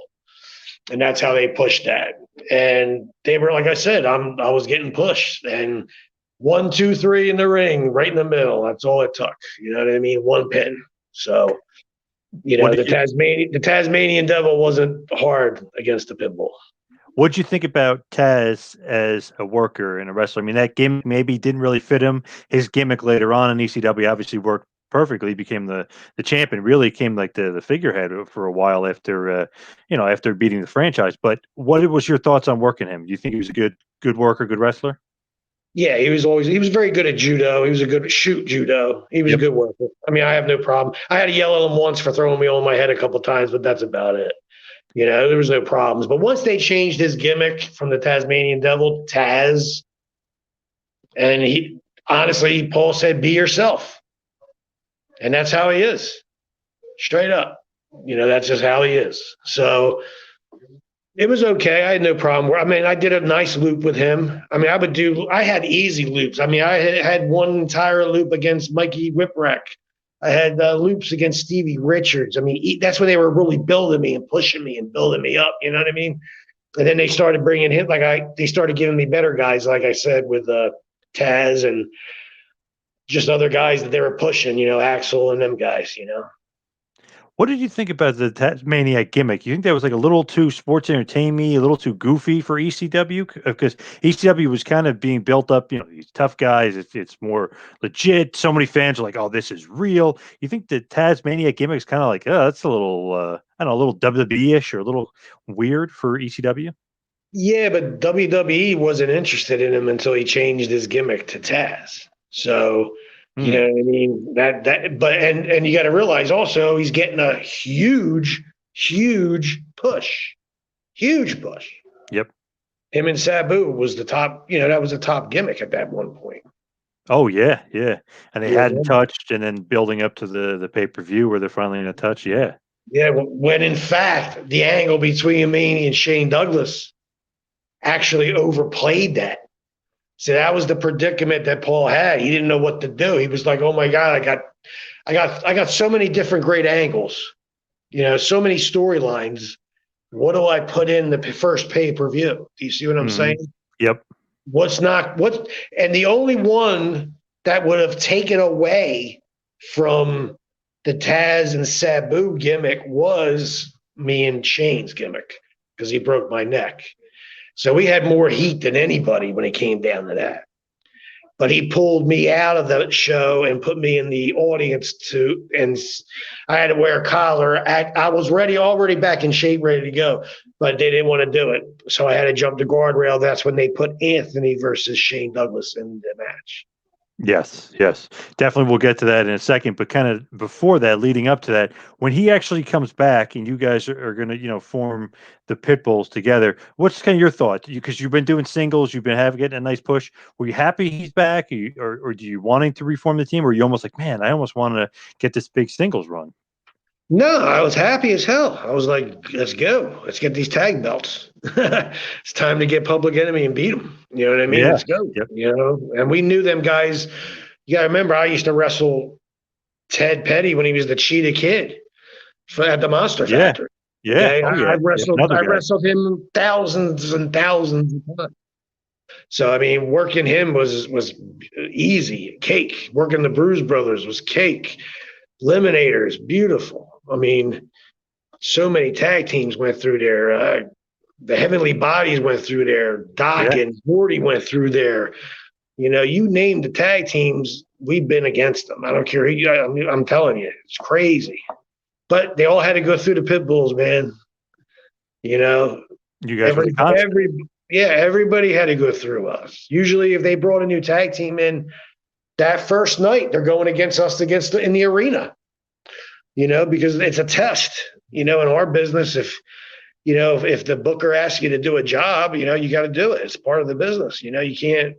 and that's how they pushed that. And they were, like I said, I was getting pushed, and 1, 2, 3 in the ring, right in the middle. That's all it took. You know what I mean? One pin. So, the Tasmanian Devil wasn't hard against the Pitbull. What'd you think about Taz as a worker and a wrestler? I mean, that gimmick maybe didn't really fit him. His gimmick later on in ECW obviously worked perfectly. He became the champion. Really came like the figurehead for a while after after beating the franchise. But what was your thoughts on working him? Do you think he was a good worker, good wrestler? Yeah, he was very good at judo. He was a good judo. He was a good worker. I mean, I have no problem. I had to yell at him once for throwing me on my head a couple of times, but that's about it. There was no problems. But once they changed his gimmick from the Tasmanian Devil to Taz, and Paul said, "Be yourself." And that's how he is. Straight up. That's just how he is. So it was okay. I had no problem. I mean, I did a nice loop with him. I mean, I had easy loops. I mean, I had one entire loop against Mikey Whipwreck. I had loops against Stevie Richards. I mean, that's when they were really building me and pushing me and building me up. You know what I mean? And then they started bringing him, they started giving me better guys, like I said, with Taz and just other guys that they were pushing, Axel and them guys. What did you think about the Tasmaniac gimmick? You think that was like a little too sports entertainment, a little too goofy for ECW? Because ECW was kind of being built up, these tough guys. It's more legit. So many fans are like, "Oh, this is real." You think the Tasmaniac gimmick is kind of like, oh, that's a little, I don't know, a little WWE-ish or a little weird for ECW? Yeah, but WWE wasn't interested in him until he changed his gimmick to Taz. So, you Hmm. know what I mean? But and you got to realize also he's getting a huge, huge push. Yep. Him and Sabu was the top. That was a top gimmick at that one point. Oh yeah, yeah. And they You hadn't know? touched, and then building up to the pay-per-view where they're finally in a touch. Yeah. Yeah. When in fact the angle between me and Shane Douglas actually overplayed that. So that was the predicament that Paul had. He didn't know what to do. He was like, "Oh my God, I got so many different great angles, so many storylines. What do I put in the first pay per view?" Do you see what I'm Hmm. saying? Yep. What's not what? And the only one that would have taken away from the Taz and Sabu gimmick was me and Shane's gimmick because he broke my neck. So we had more heat than anybody when it came down to that. But he pulled me out of the show and put me in the audience and I had to wear a collar. I was already back in shape, ready to go, but they didn't want to do it. So I had to jump the guardrail. That's when they put Anthony versus Shane Douglas in the match. Yes, yes. Definitely we'll get to that in a second, but kind of before that, leading up to that, when he actually comes back and you guys are gonna, form the Pitbulls together, what's kind of your thought? Because you've been doing singles, you've been having getting a nice push. Were you happy he's back, or do you wanting to reform the team, or are you almost like, man, I almost want to get this big singles run? No, I was happy as hell. I was like, let's go. Let's get these tag belts. It's time to get Public Enemy and beat them. You know what I mean? Yeah. Let's go. Yep. And we knew them guys. You got to remember, I used to wrestle Ted Petty when he was the Cheetah Kid at the Monster Yeah. Factory. Yeah. Okay, Oh I yeah. Yep. wrestled. Another I guy. wrestled him thousands and thousands of times. So I mean, working him was easy, cake. Working the Bruise Brothers was cake. Eliminators, beautiful. I mean, so many tag teams went through there. The Heavenly Bodies went through there. Doc Yeah. and Gordy went through there. You name the tag teams, we've been against them. I don't care. I'm telling you, it's crazy. But they all had to go through the pit bulls, man. You know, You guys were the every constant. every yeah, everybody had to go through us. Usually, if they brought a new tag team in that first night, they're going against us in the arena. Because it's a test. In our business, if the booker asks you to do a job, you got to do it. It's part of the business. You can't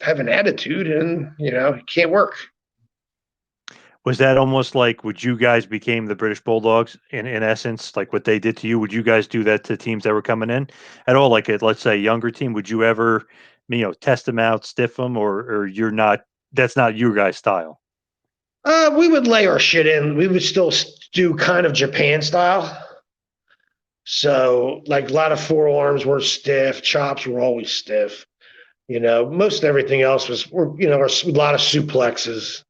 have an attitude and it can't work. Was that almost like would you guys became the British Bulldogs in essence, like what they did to you? Would you guys do that to teams that were coming in at all? Like let's say younger team, would you ever, test them out, stiff them, or you're not? That's not your guys' style. We would lay our shit in. We would still do kind of Japan style. So, like a lot of forearms were stiff, chops were always stiff. Most everything else was, a lot of suplexes.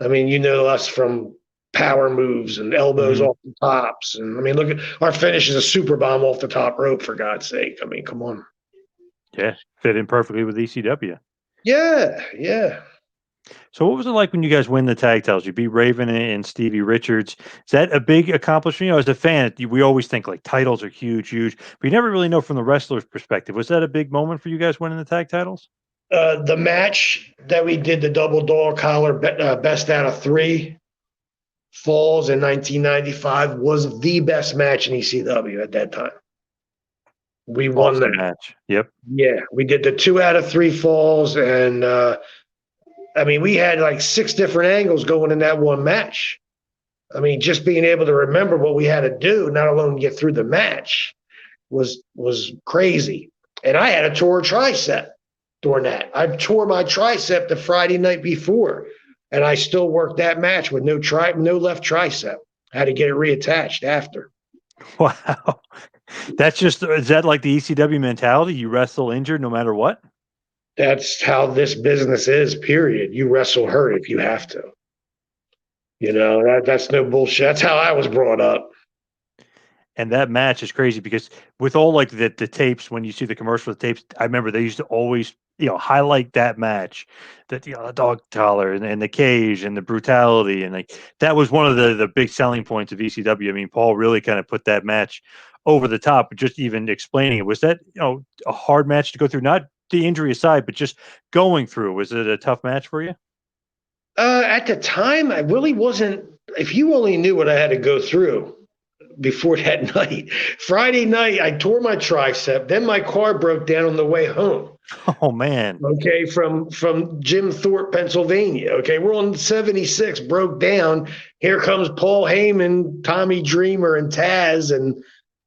I mean, us from power moves and elbows Hmm. off the tops. And I mean, look at our finish is a super bomb off the top rope, for God's sake. I mean, come on. Yeah, fit in perfectly with ECW. Yeah, yeah. So, what was it like when you guys win the tag titles? You beat Raven and Stevie Richards. Is that a big accomplishment? As a fan, we always think like titles are huge, huge, but you never really know from the wrestler's perspective. Was that a big moment for you guys winning the tag titles? The match that we did, the double dog collar best out of three falls in 1995, was the best match in ECW at that time. We won Awesome that. match. Yep. Yeah, we did the 2 out of 3 falls, and I mean, we had like 6 different angles going in that one match. I mean, just being able to remember what we had to do, not alone get through the match, was crazy. And I had a tore tricep during that. I tore my tricep the Friday night before, and I still worked that match with no left tricep. I had to get it reattached after. Wow. That's just is that like the ECW mentality? You wrestle injured no matter what? That's how this business is, period. You wrestle hurt if you have to. That's no bullshit. That's how I was brought up. And that match is crazy because with all like the tapes, when you see the commercial tapes, I remember they used to always, highlight that match, that the dog collar and the cage and the brutality, and like that was one of the big selling points of ECW. I mean, Paul really kind of put that match over the top. Just even explaining it, was that a hard match to go through? Not the injury aside, but just going through. Was it a tough match for you? At the time, I really wasn't. If you only knew what I had to go through before that night. Friday night, I tore my tricep. Then my car broke down on the way home. Oh man. Okay, from Jim Thorpe, Pennsylvania. Okay, we're on 76, broke down. Here comes Paul Heyman, Tommy Dreamer, and Taz, and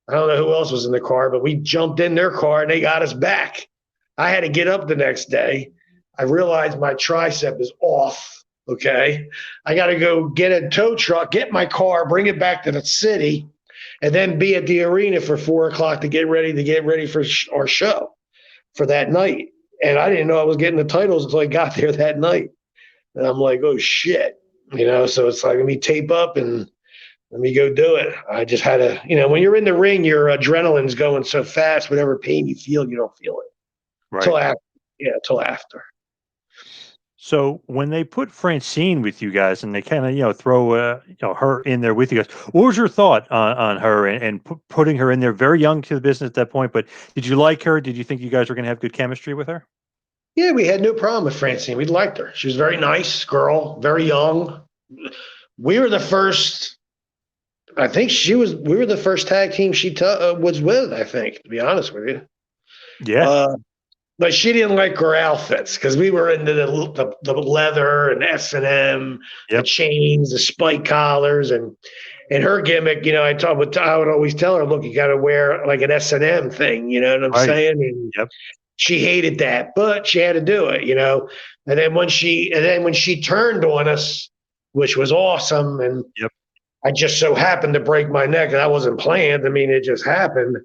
I don't know who else was in the car, but we jumped in their car and they got us back. I had to get up the next day. I realized my tricep is off. Okay, I got to go get a tow truck, get my car, bring it back to the city, and then be at the arena for 4 o'clock to get ready for our show for that night. And I didn't know I was getting the titles until I got there that night. And I'm like, oh shit, so it's like, let me tape up and let me go do it. I just had to, when you're in the ring, your adrenaline's going so fast, whatever pain you feel, you don't feel it. Right. Till after. Yeah, till after. So when they put Francine with you guys and they kind of, throw, her in there with you guys, what was your thought on her and putting her in there very young to the business at that point? But did you like her? Did you think you guys were going to have good chemistry with her? Yeah, we had no problem with Francine. We liked her. She was a very nice girl, very young. We were the first, I think we were the first tag team she was with, I think, to be honest with you. Yeah. But she didn't like her outfits because we were into the leather and S&M, the chains, the spike collars, and her gimmick. I would always tell her, look, you got to wear like an S&M thing. You know what I'm saying? And she hated that, but she had to do it. And then when she turned on us, which was awesome, and I just so happened to break my neck, and that wasn't planned. I mean, it just happened.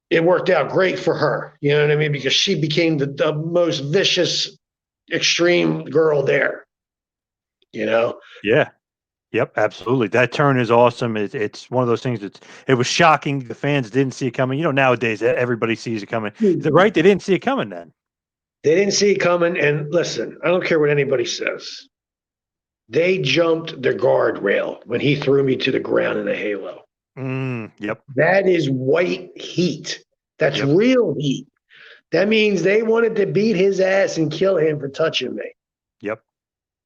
It worked out great for her. You know what I mean? Because she became the most vicious, extreme girl there. Yeah. Yep. Absolutely. That turn is awesome. It's one of those things it was shocking. The fans didn't see it coming. Nowadays everybody sees it coming. Is it right? They didn't see it coming then. They didn't see it coming. And listen, I don't care what anybody says. They jumped the guardrail when he threw me to the ground in a halo. Yep. That is white heat. That's real heat. That means they wanted to beat his ass and kill him for touching me. Yep.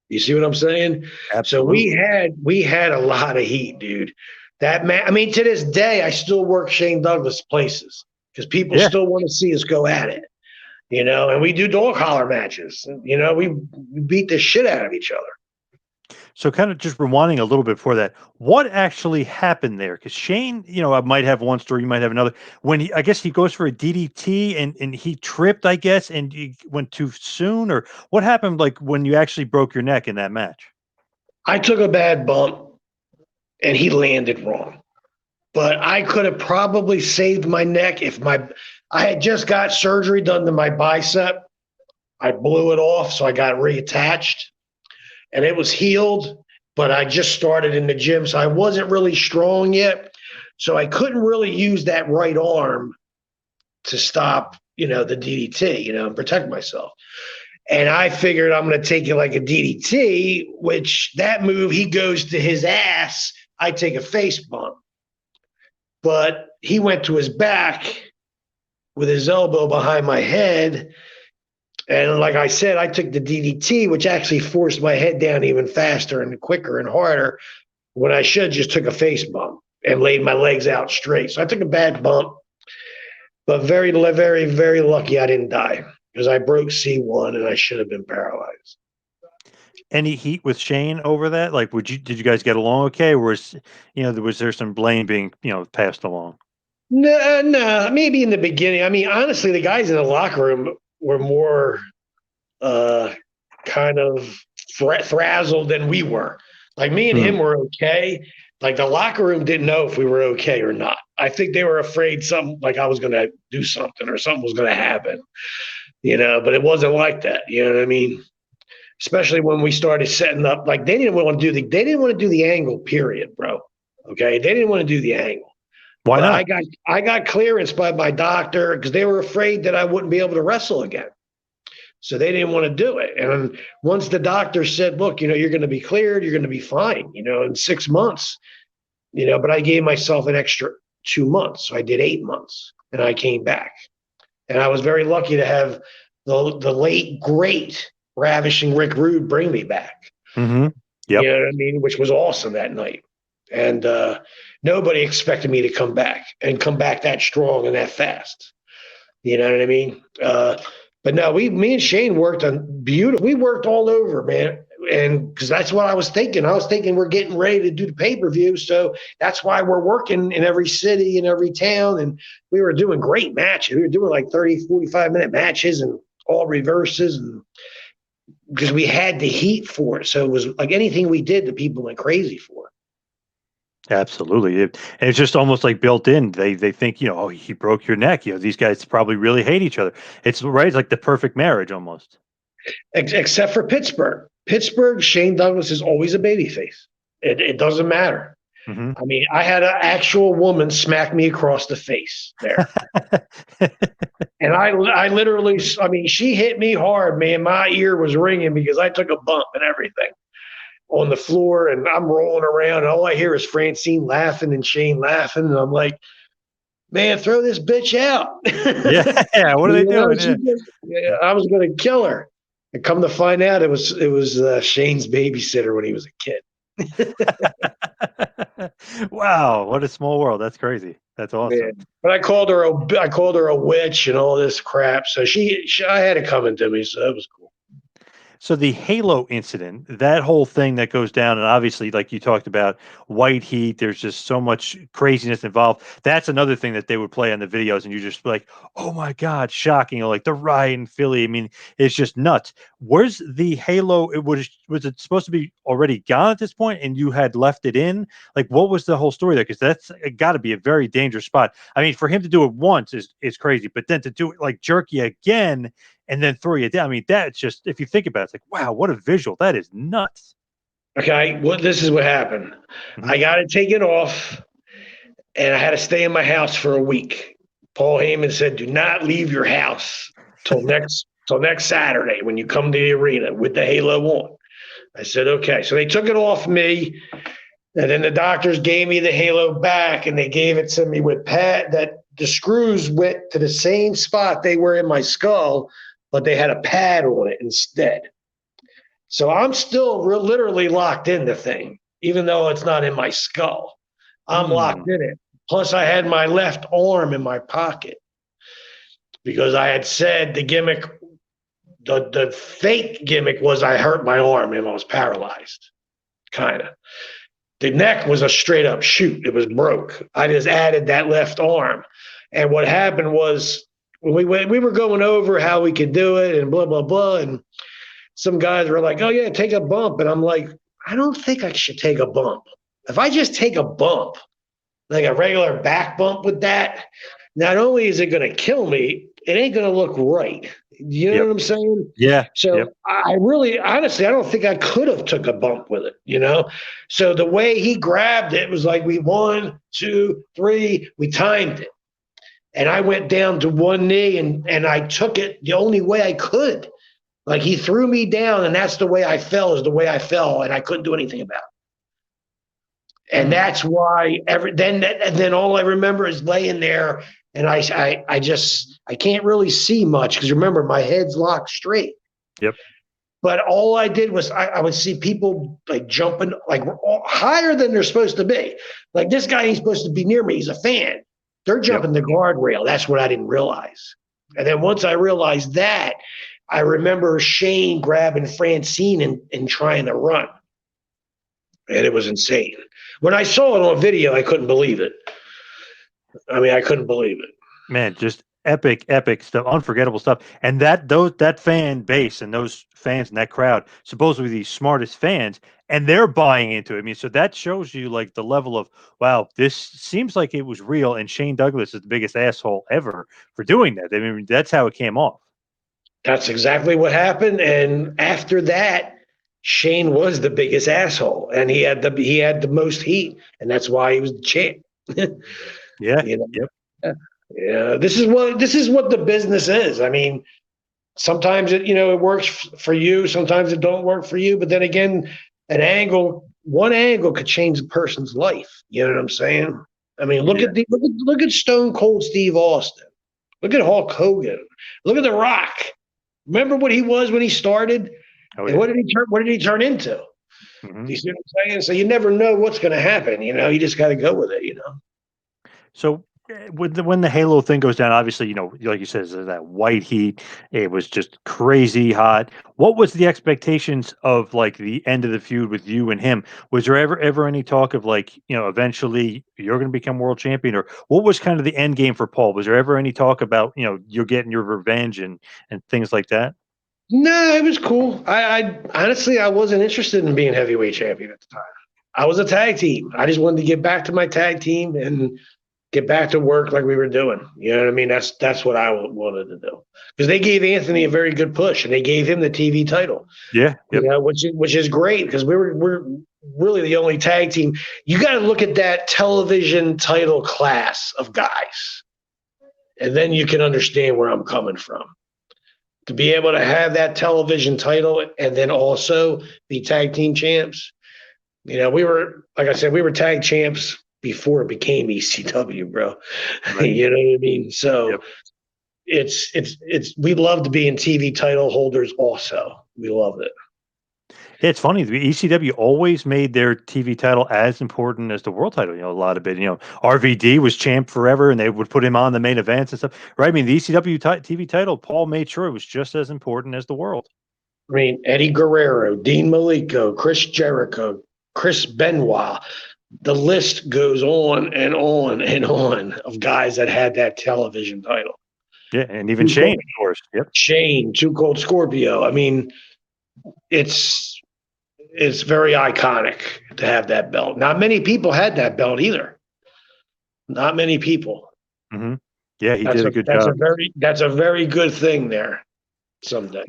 You see what I'm saying? Absolutely. So we had a lot of heat, dude. That man, I mean, to this day, I still work Shane Douglas places because people still want to see us go at it. And we do dog collar matches. We beat the shit out of each other. So kind of just rewinding a little bit before that, what actually happened there? Because Shane, I might have one story, you might have another. When I guess he goes for a DDT and he tripped, I guess, and he went too soon, or what happened? Like when you actually broke your neck in that match? I took a bad bump and he landed wrong, but I could have probably saved my neck if I had just got surgery done to my bicep. I blew it off, so I got reattached. And it was healed, but I just started in the gym, so I wasn't really strong yet. So I couldn't really use that right arm to stop, the DDT, and protect myself. And I figured I'm going to take it like a DDT, which that move, he goes to his ass, I take a face bump. But he went to his back with his elbow behind my head. And like I said, I took the DDT, which actually forced my head down even faster and quicker and harder when I should just took a face bump and laid my legs out straight. So I took a bad bump, but very, very, very lucky I didn't die because I broke C1 and I should have been paralyzed. Any heat with Shane over that? Like, did you guys get along okay? Or was there some blame being, passed along? No, maybe in the beginning. I mean, honestly, the guys in the locker room were more kind of frazzled than we were. Like me and him were okay. Like the locker room didn't know if we were okay or not. I think they were afraid something like I was going to do something or something was going to happen, but it wasn't like that. You know what I mean? Especially when we started setting up, like they didn't want to do the angle, period, bro. Okay. They didn't want to do the angle. Why But not? I got clearance by my doctor because they were afraid that I wouldn't be able to wrestle again. So they didn't want to do it. And once the doctor said, look, you're going to be cleared, you're going to be fine, in 6 months, but I gave myself an extra 2 months. So I did 8 months and I came back. And I was very lucky to have the late, great, ravishing Rick Rude bring me back. Mm-hmm. Yep. You know what I mean? Which was awesome that night. And nobody expected me to come back that strong and that fast. You know what I mean? But no, me and Shane worked on beautiful. We worked all over, man. And because that's what I was thinking. I was thinking we're getting ready to do the pay-per-view. So that's why we're working in every city, in every town. And we were doing great matches. We were doing like 30, 45-minute matches and all reverses. And because we had the heat for it. So it was like anything we did, the people went crazy for. Absolutely. And it's just almost like built in. They think, oh, he broke your neck. These guys probably really hate each other. It's right. It's like the perfect marriage almost. Except for Pittsburgh. Pittsburgh, Shane Douglas is always a babyface. It doesn't matter. Mm-hmm. I mean, I had an actual woman smack me across the face there. And I literally, I mean, she hit me hard, man. My ear was ringing because I took a bump and everything on the floor, and I'm rolling around, and all I hear is Francine laughing and Shane laughing, and I'm like, man, throw this bitch out. Yeah. What are they doing? I was going to kill her. And come to find out, it was Shane's babysitter when he was a kid. Wow, what a small world. That's crazy. That's awesome. Man. But I called her a witch and all this crap. So I had it coming to me. So that was cool. So the Halo incident, that whole thing that goes down, and obviously, like you talked about, white heat, there's just so much craziness involved. That's another thing that they would play on the videos, and you just be like, oh my God, shocking. Or like the riot in Philly. I mean, it's just nuts. Where's the Halo? Was it supposed to be already gone at this point, and you had left it in? Like, what was the whole story there? Because that's got to be a very dangerous spot. I mean, for him to do it once is crazy, but then to do it like jerky again and then throw you down. I mean, that's just, if you think about it, it's like, wow, what a visual. That is nuts. Okay. Well, this is what happened. Mm-hmm. I got it taken off and I had to stay in my house for a week. Paul Heyman said, do not leave your house till next Saturday when you come to the arena with the Halo on. I said, okay. So they took it off me. And then the doctors gave me the Halo back and they gave it to me with that the screws went to the same spot they were in my skull, but they had a pad on it instead. So I'm still literally locked in the thing, even though it's not in my skull. I'm locked in it. Plus, I had my left arm in my pocket because I had said the gimmick, the fake gimmick was I hurt my arm and I was paralyzed, kind of. The neck was a straight up shoot. It was broke. I just added that left arm. And what happened was when we were going over how we could do it and blah, blah, blah. And some guys were like, oh, yeah, take a bump. And I'm like, I don't think I should take a bump. If I just take a bump, like a regular back bump with that, not only is it going to kill me, it ain't going to look right. You know what I'm saying? Yeah. So I really, honestly, I don't think I could have took a bump with it, So the way he grabbed it was like 1, 2, 3, we timed it. And I went down to one knee and I took it the only way I could. Like he threw me down and that's the way I fell is the way I fell and I couldn't do anything about it. And that's why then all I remember is laying there and I can't really see much because remember my head's locked straight. Yep. But all I did was I would see people like jumping like higher than they're supposed to be. Like this guy ain't supposed to be near me. He's a fan. They're jumping the guardrail. That's what I didn't realize. And then once I realized that, I remember Shane grabbing Francine and trying to run. And it was insane. When I saw it on video, I couldn't believe it. I mean, I couldn't believe it. Man, just epic stuff, unforgettable stuff. And that fan base and those fans and that crowd, supposedly the smartest fans, and they're buying into it. I mean, so that shows you like the level of wow, this seems like it was real. And Shane Douglas is the biggest asshole ever for doing that. I mean, that's how it came off. That's exactly what happened. And after that, Shane was the biggest asshole, and he had the most heat, and that's why he was the champ. Yeah. You know, Yep. yeah. This is what the business is. I mean, sometimes it works for you, sometimes it don't work for you. But then again, one angle could change a person's life. You know what I'm saying? I mean, Yeah. look at Stone Cold Steve Austin. Look at Hulk Hogan. Look at The Rock. Remember what he was when he started, Oh and yeah. what did he turn into? Hmm. Do you see what I'm saying? So you never know what's going to happen. You just got to go with it. So when the Halo thing goes down, obviously, like you said, there's that white heat. It was just crazy hot. What was the expectations of like the end of the feud with you and him? Was there ever any talk of like, eventually you're going to become world champion, or what was kind of the end game for Paul? Was there ever any talk about, you're getting your revenge and things like that? No, it was cool. I honestly I wasn't interested in being heavyweight champion at the time. I was a tag team. I just wanted to get back to my tag team and get back to work like we were doing. You know what I mean? That's what I wanted to do because they gave Anthony a very good push and they gave him the TV title. Yeah. Yep. Which is great because we're really the only tag team. You got to look at that television title class of guys, and then you can understand where I'm coming from. To be able to have that television title and then also be tag team champs. We were, like I said, we were tag champs before it became ECW, bro. Right. You know what I mean? So Yep. we loved being TV title holders also. We loved it. Yeah, it's funny. The ECW always made their TV title as important as the world title. A lot of it. RVD was champ forever, and they would put him on the main events and stuff. Right? I mean, the ECW TV title, Paul made sure it was just as important as the world. I mean, Eddie Guerrero, Dean Malenko, Chris Jericho, Chris Benoit. The list goes on and on and on of guys that had that television title. Yeah, and even Shane, of course. Yep. Shane, Too Cold Scorpio. I mean, it's very iconic to have that belt. Not many people had that belt either. Not many people. Hmm. Yeah, he did a good job. That's a very good thing there. Someday.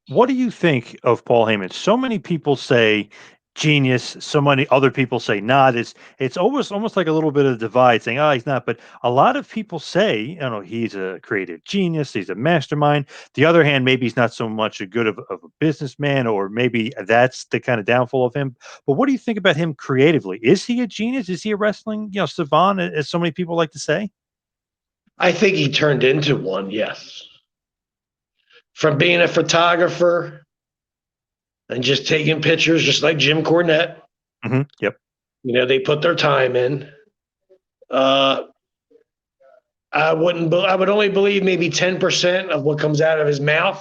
What do you think of Paul Heyman? So many people say genius. So many other people say not. It's almost like a little bit of a divide, saying, "Oh, he's not." But a lot of people say, he's a creative genius. He's a mastermind. The other hand, maybe he's not so much a good of a businessman, or maybe that's the kind of downfall of him. But what do you think about him creatively? Is he a genius? Is he a wrestling, savant, as so many people like to say? I think he turned into one. Yes. From being a photographer and just taking pictures, just like Jim Cornette. Hmm. Yep. They put their time in. Uh, I would only believe maybe 10% of what comes out of his mouth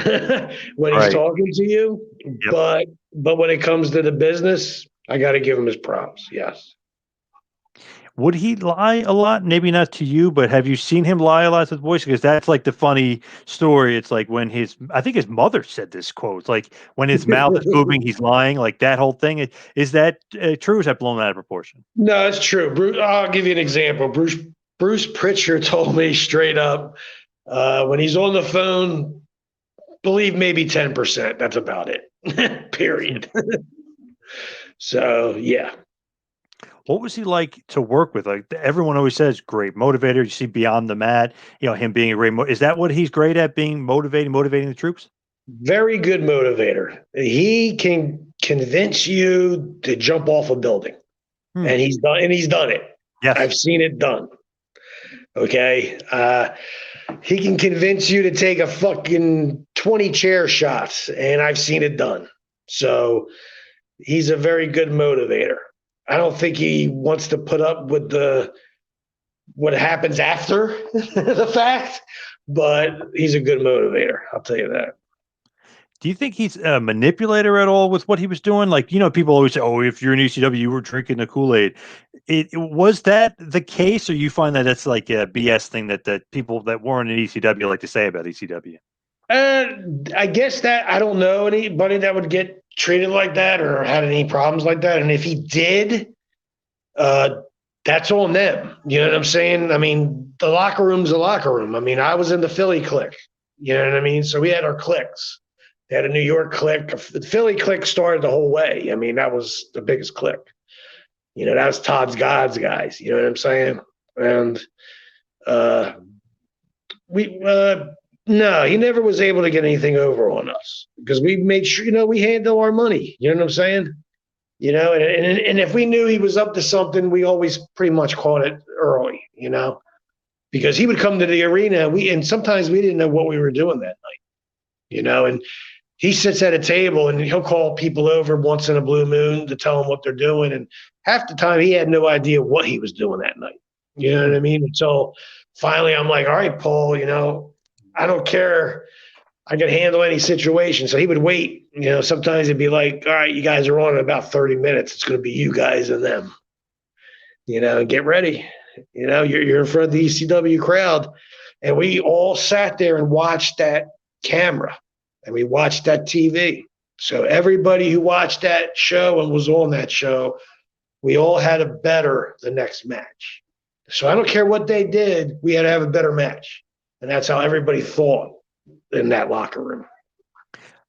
when he's Right. talking to you. Yep. But when it comes to the business, I got to give him his props. Yes. Would he lie a lot? Maybe not to you, but have you seen him lie a lot to the voice? Because that's like the funny story. It's like when I think his mother said this quote. It's like when his mouth is moving, he's lying. Like that whole thing. Is that true? Or is that blown out of proportion? No, it's true. I'll give you an example. Bruce Pritchard told me straight up when he's on the phone, believe maybe 10%. That's about it. Period. So, yeah. What was he like to work with? Like everyone always says, great motivator. You see beyond the mat, him being a great. Is that what he's great at? Being motivating the troops. Very good motivator. He can convince you to jump off a building. Hmm. And he's done it. Yes. I've seen it done. Okay. He can convince you to take a fucking 20 chair shots, and I've seen it done. So he's a very good motivator. I don't think he wants to put up with what happens after the fact, but he's a good motivator. I'll tell you that. Do you think he's a manipulator at all with what he was doing? Like, people always say, "Oh, if you're in ECW, you were drinking the Kool-Aid." Was that the case, or you find that that's like a BS thing that people that weren't in ECW like to say about ECW? Uh, I guess that I don't know anybody that would get treated like that or had any problems like that. And if he did, uh, that's on them. You know what I'm saying? I mean, the locker room's a locker room. I mean, I was in the Philly clique. You know what I mean? So we had our cliques. They had a New York clique. The Philly clique started the whole way. I mean, that was the biggest clique. You know, that was Todd's God's guys. You know what I'm saying? And uh, we no, he never was able to get anything over on us because we made sure, we handle our money. You know what I'm saying? And if we knew he was up to something, we always pretty much caught it early, because he would come to the arena. And sometimes we didn't know what we were doing that night, and he sits at a table and he'll call people over once in a blue moon to tell them what they're doing. And half the time he had no idea what he was doing that night. You know what I mean? Until finally I'm like, all right, Paul, I don't care. I can handle any situation. So he would wait. Sometimes it'd be like, all right, you guys are on in about 30 minutes. It's going to be you guys and them, get ready. You're in front of the ECW crowd. And we all sat there and watched that camera and we watched that TV. So everybody who watched that show and was on that show, we all had a better the next match. So I don't care what they did. We had to have a better match. And that's how everybody thought in that locker room.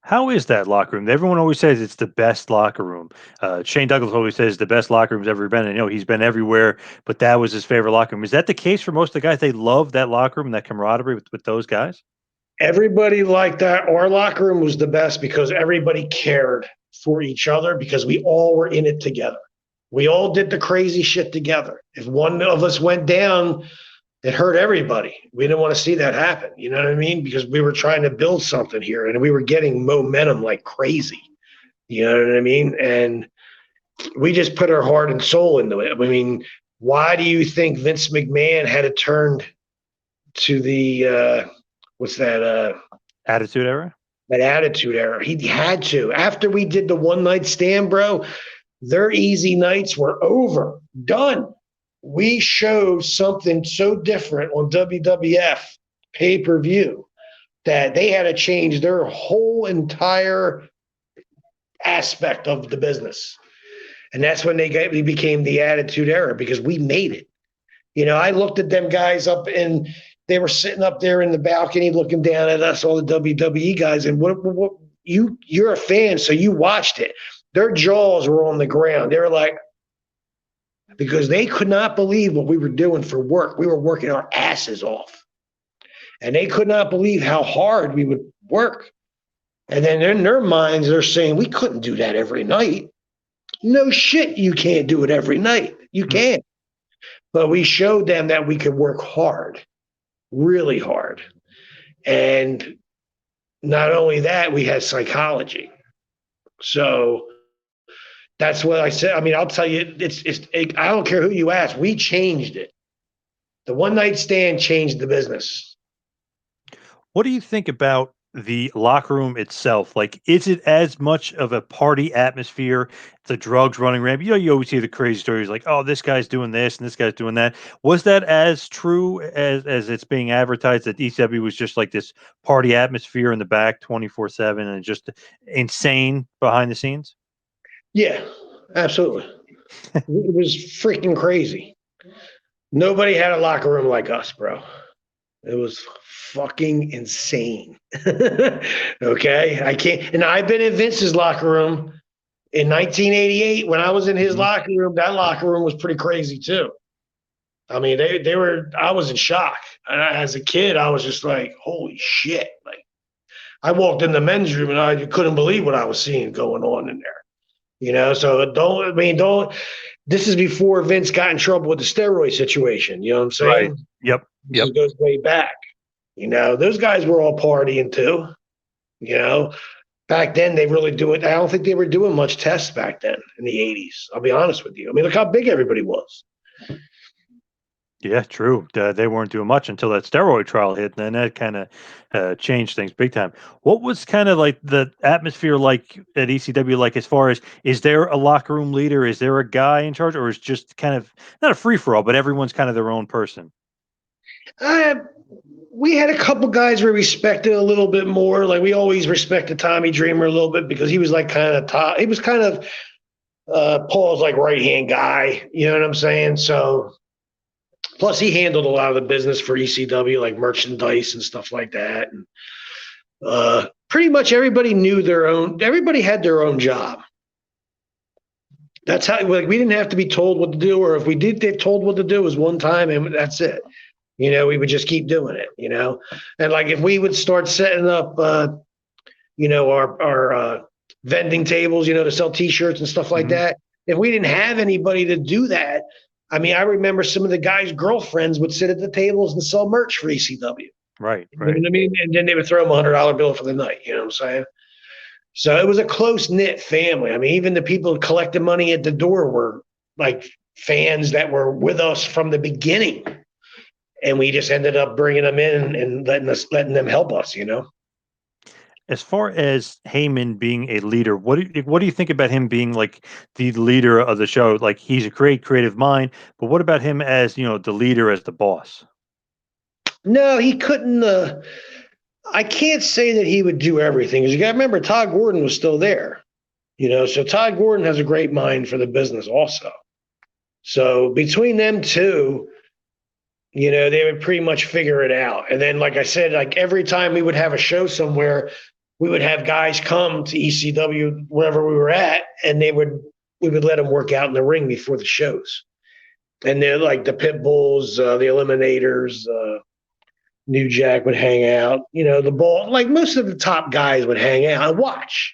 How is that locker room? Everyone always says it's the best locker room. Shane Douglas always says the best locker room's ever been. I know he's been everywhere, but that was his favorite locker room. Is that the case for most of the guys? They love that locker room, that camaraderie with those guys? Everybody liked that. Our locker room was the best because everybody cared for each other because we all were in it together. We all did the crazy shit together. If one of us went down, it hurt everybody. We didn't want to see that happen. You know what I mean? Because we were trying to build something here and we were getting momentum like crazy. You know what I mean? And we just put our heart and soul into it. I mean, why do you think Vince McMahon had to turn to the what's that? Attitude Era? That Attitude Era. He had to. After we did the one night stand, bro, their easy nights were over. Done. We showed something so different on WWF pay-per-view that they had to change their whole entire aspect of the business. And that's when we became the Attitude Era because we made it. I looked at them guys up and they were sitting up there in the balcony looking down at us, all the WWE guys. And what you're a fan, so you watched it. Their jaws were on the ground. They were like, because they could not believe what we were doing for work. We were working our asses off. And they could not believe how hard we would work. And then in their minds, they're saying, we couldn't do that every night. No shit, you can't do it every night. You can't. But we showed them that we could work hard, really hard. And not only that, we had psychology. So that's what I said. I mean, I'll tell you, I don't care who you ask. We changed it. The one night stand changed the business. What do you think about the locker room itself? Like, is it as much of a party atmosphere? The drugs running rampant. You always hear the crazy stories like, "Oh, this guy's doing this and this guy's doing that." Was that as true as it's being advertised that ECW was just like this party atmosphere in the back, 24/7, and just insane behind the scenes? Yeah, absolutely. It was freaking crazy. Nobody had a locker room like us, bro. It was fucking insane. Okay. I can't. And I've been in Vince's locker room in 1988 when I was in his locker room. That locker room was pretty crazy too. I mean, they were, I was in shock. And as a kid, I was just like, holy shit. Like, I walked in the men's room and I couldn't believe what I was seeing going on in there. So this is before Vince got in trouble with the steroid situation. You know what I'm saying? Right. Yep. It goes way back. Those guys were all partying too. Back then they really do it. I don't think they were doing much tests back then in the 80s. I'll be honest with you. I mean, look how big everybody was. Yeah, true. They weren't doing much until that steroid trial hit, and then that kind of changed things big time. What was kind of like the atmosphere like at ECW? Like, as far as, is there a locker room leader? Is there a guy in charge, or is just kind of not a free for all, but everyone's kind of their own person? Uh, we had a couple guys we respected a little bit more. Like we always respected Tommy Dreamer a little bit because he was like kind of top. He was kind of Paul's like right hand guy. You know what I'm saying? So plus he handled a lot of the business for ECW, like merchandise and stuff like that. And pretty much everybody knew their own. Everybody had their own job. That's how, like, we didn't have to be told what to do, or if we did get told what to do, it was one time and that's it. We would just keep doing it. And like if we would start setting up, our vending tables, to sell T-shirts and stuff like Hmm. that. If we didn't have anybody to do that, I mean, I remember some of the guys' girlfriends would sit at the tables and sell merch for ECW. Right, You know right. what I mean? And then they would throw them $100 bill for the night. You know what I'm saying? So it was a close knit family. I mean, even the people collecting money at the door were like fans that were with us from the beginning, and we just ended up bringing them in and letting them help us. As far as Heyman being a leader, what do you think about him being like the leader of the show? Like, he's a great creative mind, but what about him as, the leader, as the boss? No, he couldn't. I can't say that he would do everything, because you got to remember Todd Gordon was still there. So Todd Gordon has a great mind for the business also. So between them two, they would pretty much figure it out. And then, like I said, like every time we would have a show somewhere, we would have guys come to ECW wherever we were at, and we would let them work out in the ring before the shows. And they're like the Pitbulls, the Eliminators, New Jack would hang out. The ball, like most of the top guys would hang out and watch.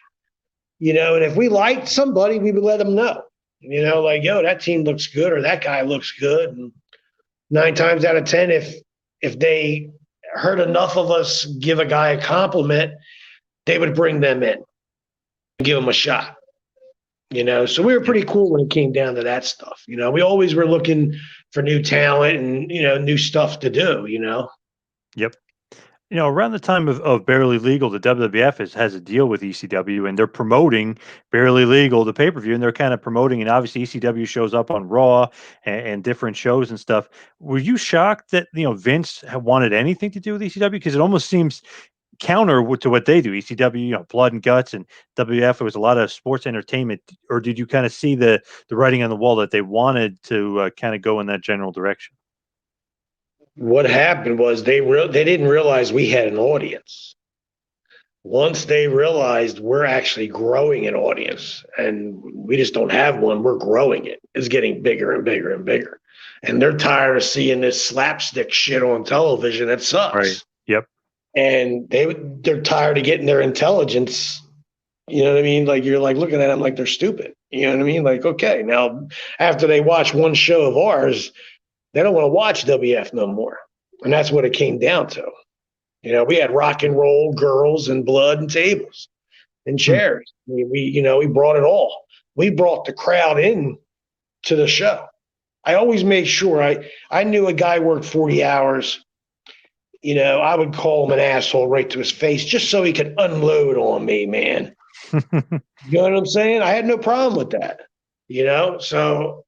And if we liked somebody, we would let them know. Like, yo, that team looks good, or that guy looks good. And 9 times out of 10, if they heard enough of us give a guy a compliment, they would bring them in and give them a shot. So we were Yep. pretty cool when it came down to that stuff. We always were looking for new talent and new stuff to do. Yep. Around the time of Barely Legal, the WWF has a deal with ECW, and they're promoting Barely Legal, the pay per view, and they're kind of promoting, and obviously ECW shows up on Raw and different shows and stuff. Were you shocked that Vince had wanted anything to do with ECW? Because it almost seems counter to what they do. ECW, blood and guts, and WF, it was a lot of sports entertainment. Or did you kind of see the writing on the wall that they wanted to kind of go in that general direction? What happened was they didn't realize we had an audience. Once they realized we're actually growing an audience, and we just don't have one, we're growing it. It's getting bigger and bigger and bigger. And they're tired of seeing this slapstick shit on television that Right. sucks. Yep. And they're tired of getting their intelligence. You know what I mean? Like, you're like looking at them like they're stupid. You know what I mean? Like, okay, now after they watch one show of ours, they don't want to watch WF no more. And that's what it came down to. We had rock and roll, girls, and blood and tables and Hmm. chairs. We brought it all. We brought the crowd in to the show. I always made sure I knew a guy worked 40 hours. I would call him an asshole right to his face just so he could unload on me, man. You know what I'm saying? I had no problem with that. So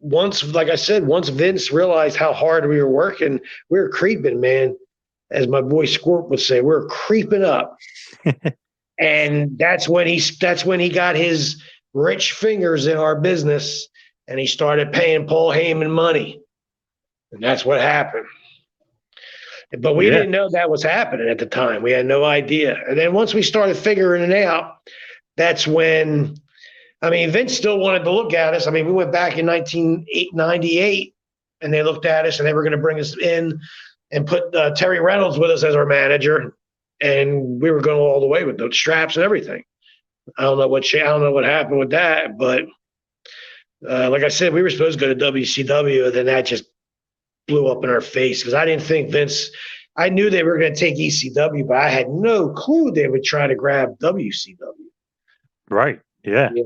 once, like I said, once Vince realized how hard we were working, we were creeping, man. As my boy Squirt would say, we're creeping up. And that's when he got his rich fingers in our business, and he started paying Paul Heyman money. And that's what happened. But we Yeah. didn't know that was happening at the time. We had no idea. And then once we started figuring it out, that's when, I mean, Vince still wanted to look at us. I mean, we went back in 1998, and they looked at us, and they were going to bring us in and put Terry Reynolds with us as our manager. And we were going all the way with the straps and everything. I don't know what happened with that, but like I said, we were supposed to go to WCW, and then that just blew up in our face, because I didn't think Vince. I knew they were going to take ECW, but I had no clue they would try to grab WCW. Right. Yeah. Yeah.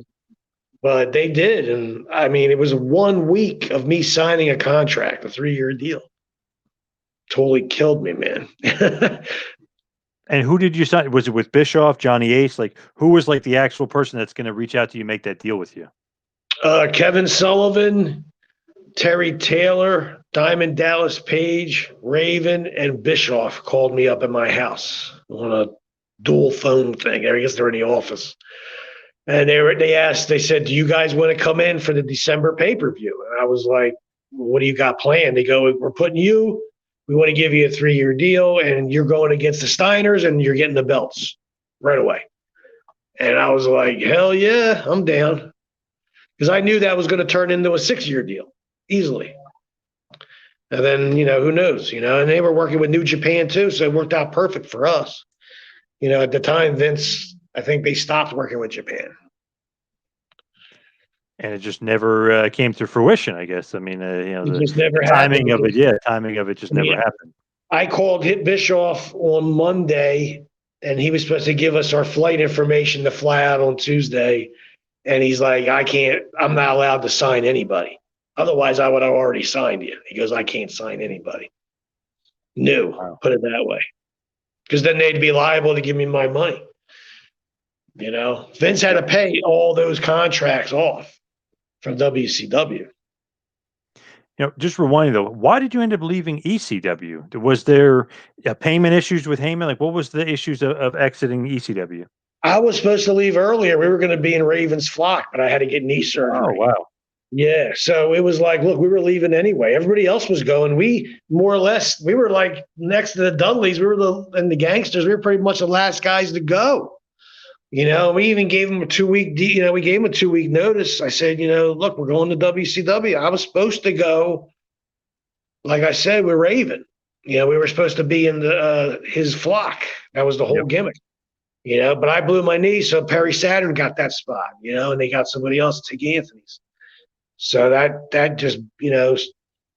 But they did. And I mean, it was 1 week of me signing a contract, a 3-year deal. Totally killed me, man. And who did you sign? Was it with Bischoff, Johnny Ace? Like, who was like the actual person that's going to reach out to you, make that deal with you? Kevin Sullivan, Terry Taylor, Diamond Dallas Page, Raven, and Bischoff called me up at my house on a dual phone thing. I guess they're in the office. And they said, do you guys want to come in for the December pay-per-view? And I was like, what do you got planned? They go, we want to give you a 3-year deal, and you're going against the Steiners, and you're getting the belts right away. And I was like, hell yeah, I'm down. Because I knew that was going to turn into a 6-year deal easily. And then, who knows, and they were working with New Japan too. So it worked out perfect for us. At the time, Vince, I think they stopped working with Japan. And it just never came to fruition, I guess. I mean, It just never the timing happened. timing of it just never happened. I called Hit Bischoff on Monday, and he was supposed to give us our flight information to fly out on Tuesday. And he's like, I'm not allowed to sign anybody. Otherwise, I would have already signed you. He goes, I can't sign anybody. No, wow. Put it that way. Because then they'd be liable to give me my money. Vince had to pay all those contracts off from WCW. Just rewinding though, why did you end up leaving ECW? Was there payment issues with Heyman? Like, what was the issues of exiting ECW? I was supposed to leave earlier. We were going to be in Raven's flock, but I had to get knee surgery. Oh, wow. Yeah. So it was like, look, we were leaving anyway. Everybody else was going. We more or less, we were like next to the Dudleys. We were and the Gangsters. We were pretty much the last guys to go. We even gave them a 2-week, we gave them a 2-week notice. I said, look, we're going to WCW. I was supposed to go, like I said, with Raven. We were supposed to be in his flock. That was the whole gimmick. But I blew my knee, so Perry Saturn got that spot, and they got somebody else to take Anthony's. So that just,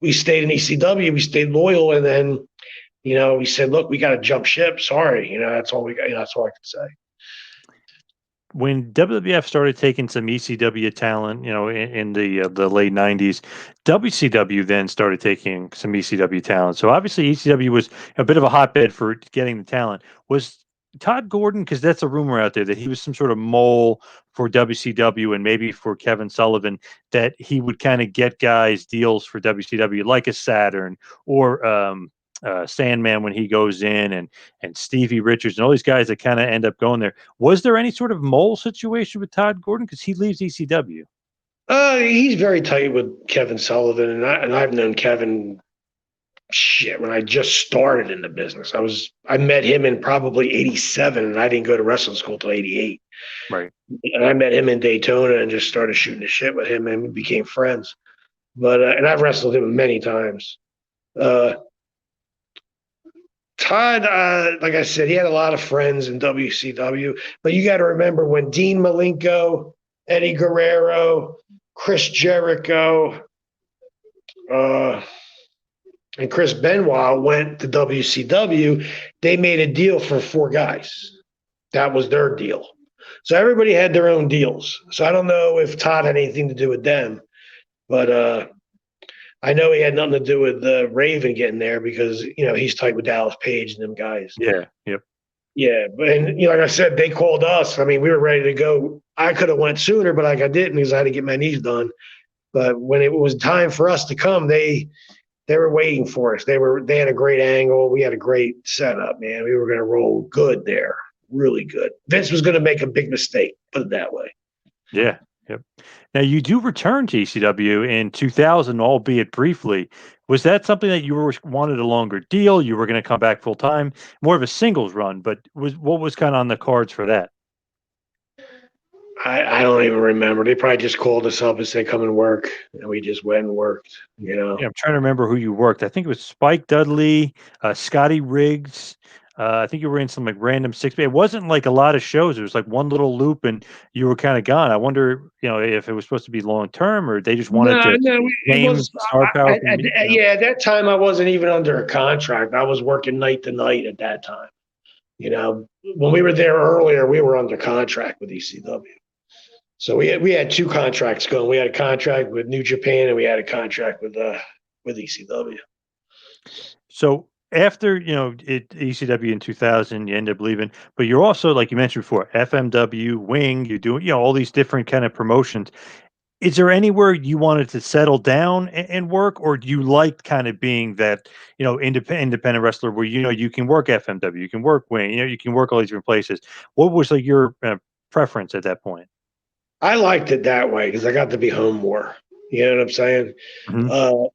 we stayed in ECW, we stayed loyal, and then, we said, look, we got to jump ship. Sorry, that's all we got. That's all I can say. When WWF started taking some ECW talent, in the late '90s, WCW then started taking some ECW talent. So obviously ECW was a bit of a hotbed for getting the talent. Was Todd Gordon, because that's a rumor out there that he was some sort of mole for WCW and maybe for Kevin Sullivan, that he would kind of get guys deals for WCW, like a Saturn or Sandman when he goes in, and Stevie Richards and all these guys that kind of end up going there. Was there any sort of mole situation with Todd Gordon, because he leaves ECW? He's very tight with Kevin Sullivan, and I've known Kevin when I just started in the business. I met him in probably '87, and I didn't go to wrestling school till '88. Right. And I met him in Daytona and just started shooting the shit with him, and we became friends. But and I've wrestled him many times. Todd, like I said, he had a lot of friends in WCW, but you got to remember when Dean Malenko, Eddie Guerrero, Chris Jericho, and Chris Benoit went to WCW, they made a deal for 4 guys. That was their deal. So everybody had their own deals. So I don't know if Todd had anything to do with them, but I know he had nothing to do with Raven getting there because, he's tight with Dallas Page and them guys. Yeah. Yep. Yeah. But like I said, they called us. I mean, we were ready to go. I could have went sooner, but I didn't because I had to get my knees done. But when it was time for us to come, they were waiting for us. They had a great angle. We had a great setup, man. We were going to roll good there. Really good. Vince was going to make a big mistake, put it that way. Yeah. Yep. Now you do return to ECW in 2000, albeit briefly. Was that something that you wanted a longer deal? You were going to come back full time, more of a singles run, but what was kind of on the cards for that? I don't even remember. They probably just called us up and said, come and work. And we just went and worked, Yeah, I'm trying to remember who you worked. I think it was Spike Dudley, Scotty Riggs. I think you were in some like random 6. It wasn't like a lot of shows. It was like one little loop and you were kind of gone. I wonder, if it was supposed to be long term or they just wanted to name star power. At that time, I wasn't even under a contract. I was working night to night at that time. When we were there earlier, we were under contract with ECW. So we had two contracts going. We had a contract with New Japan, and we had a contract with ECW. So after ECW in 2000, you end up leaving, but you're also like you mentioned before, FMW, Wing. You're doing all these different kind of promotions. Is there anywhere you wanted to settle down and work, or do you like kind of being that independent wrestler where you can work FMW, you can work Wing, you can work all these different places? What was like your preference at that point? I liked it that way because I got to be home more. You know what I'm saying? Mhm. Uh,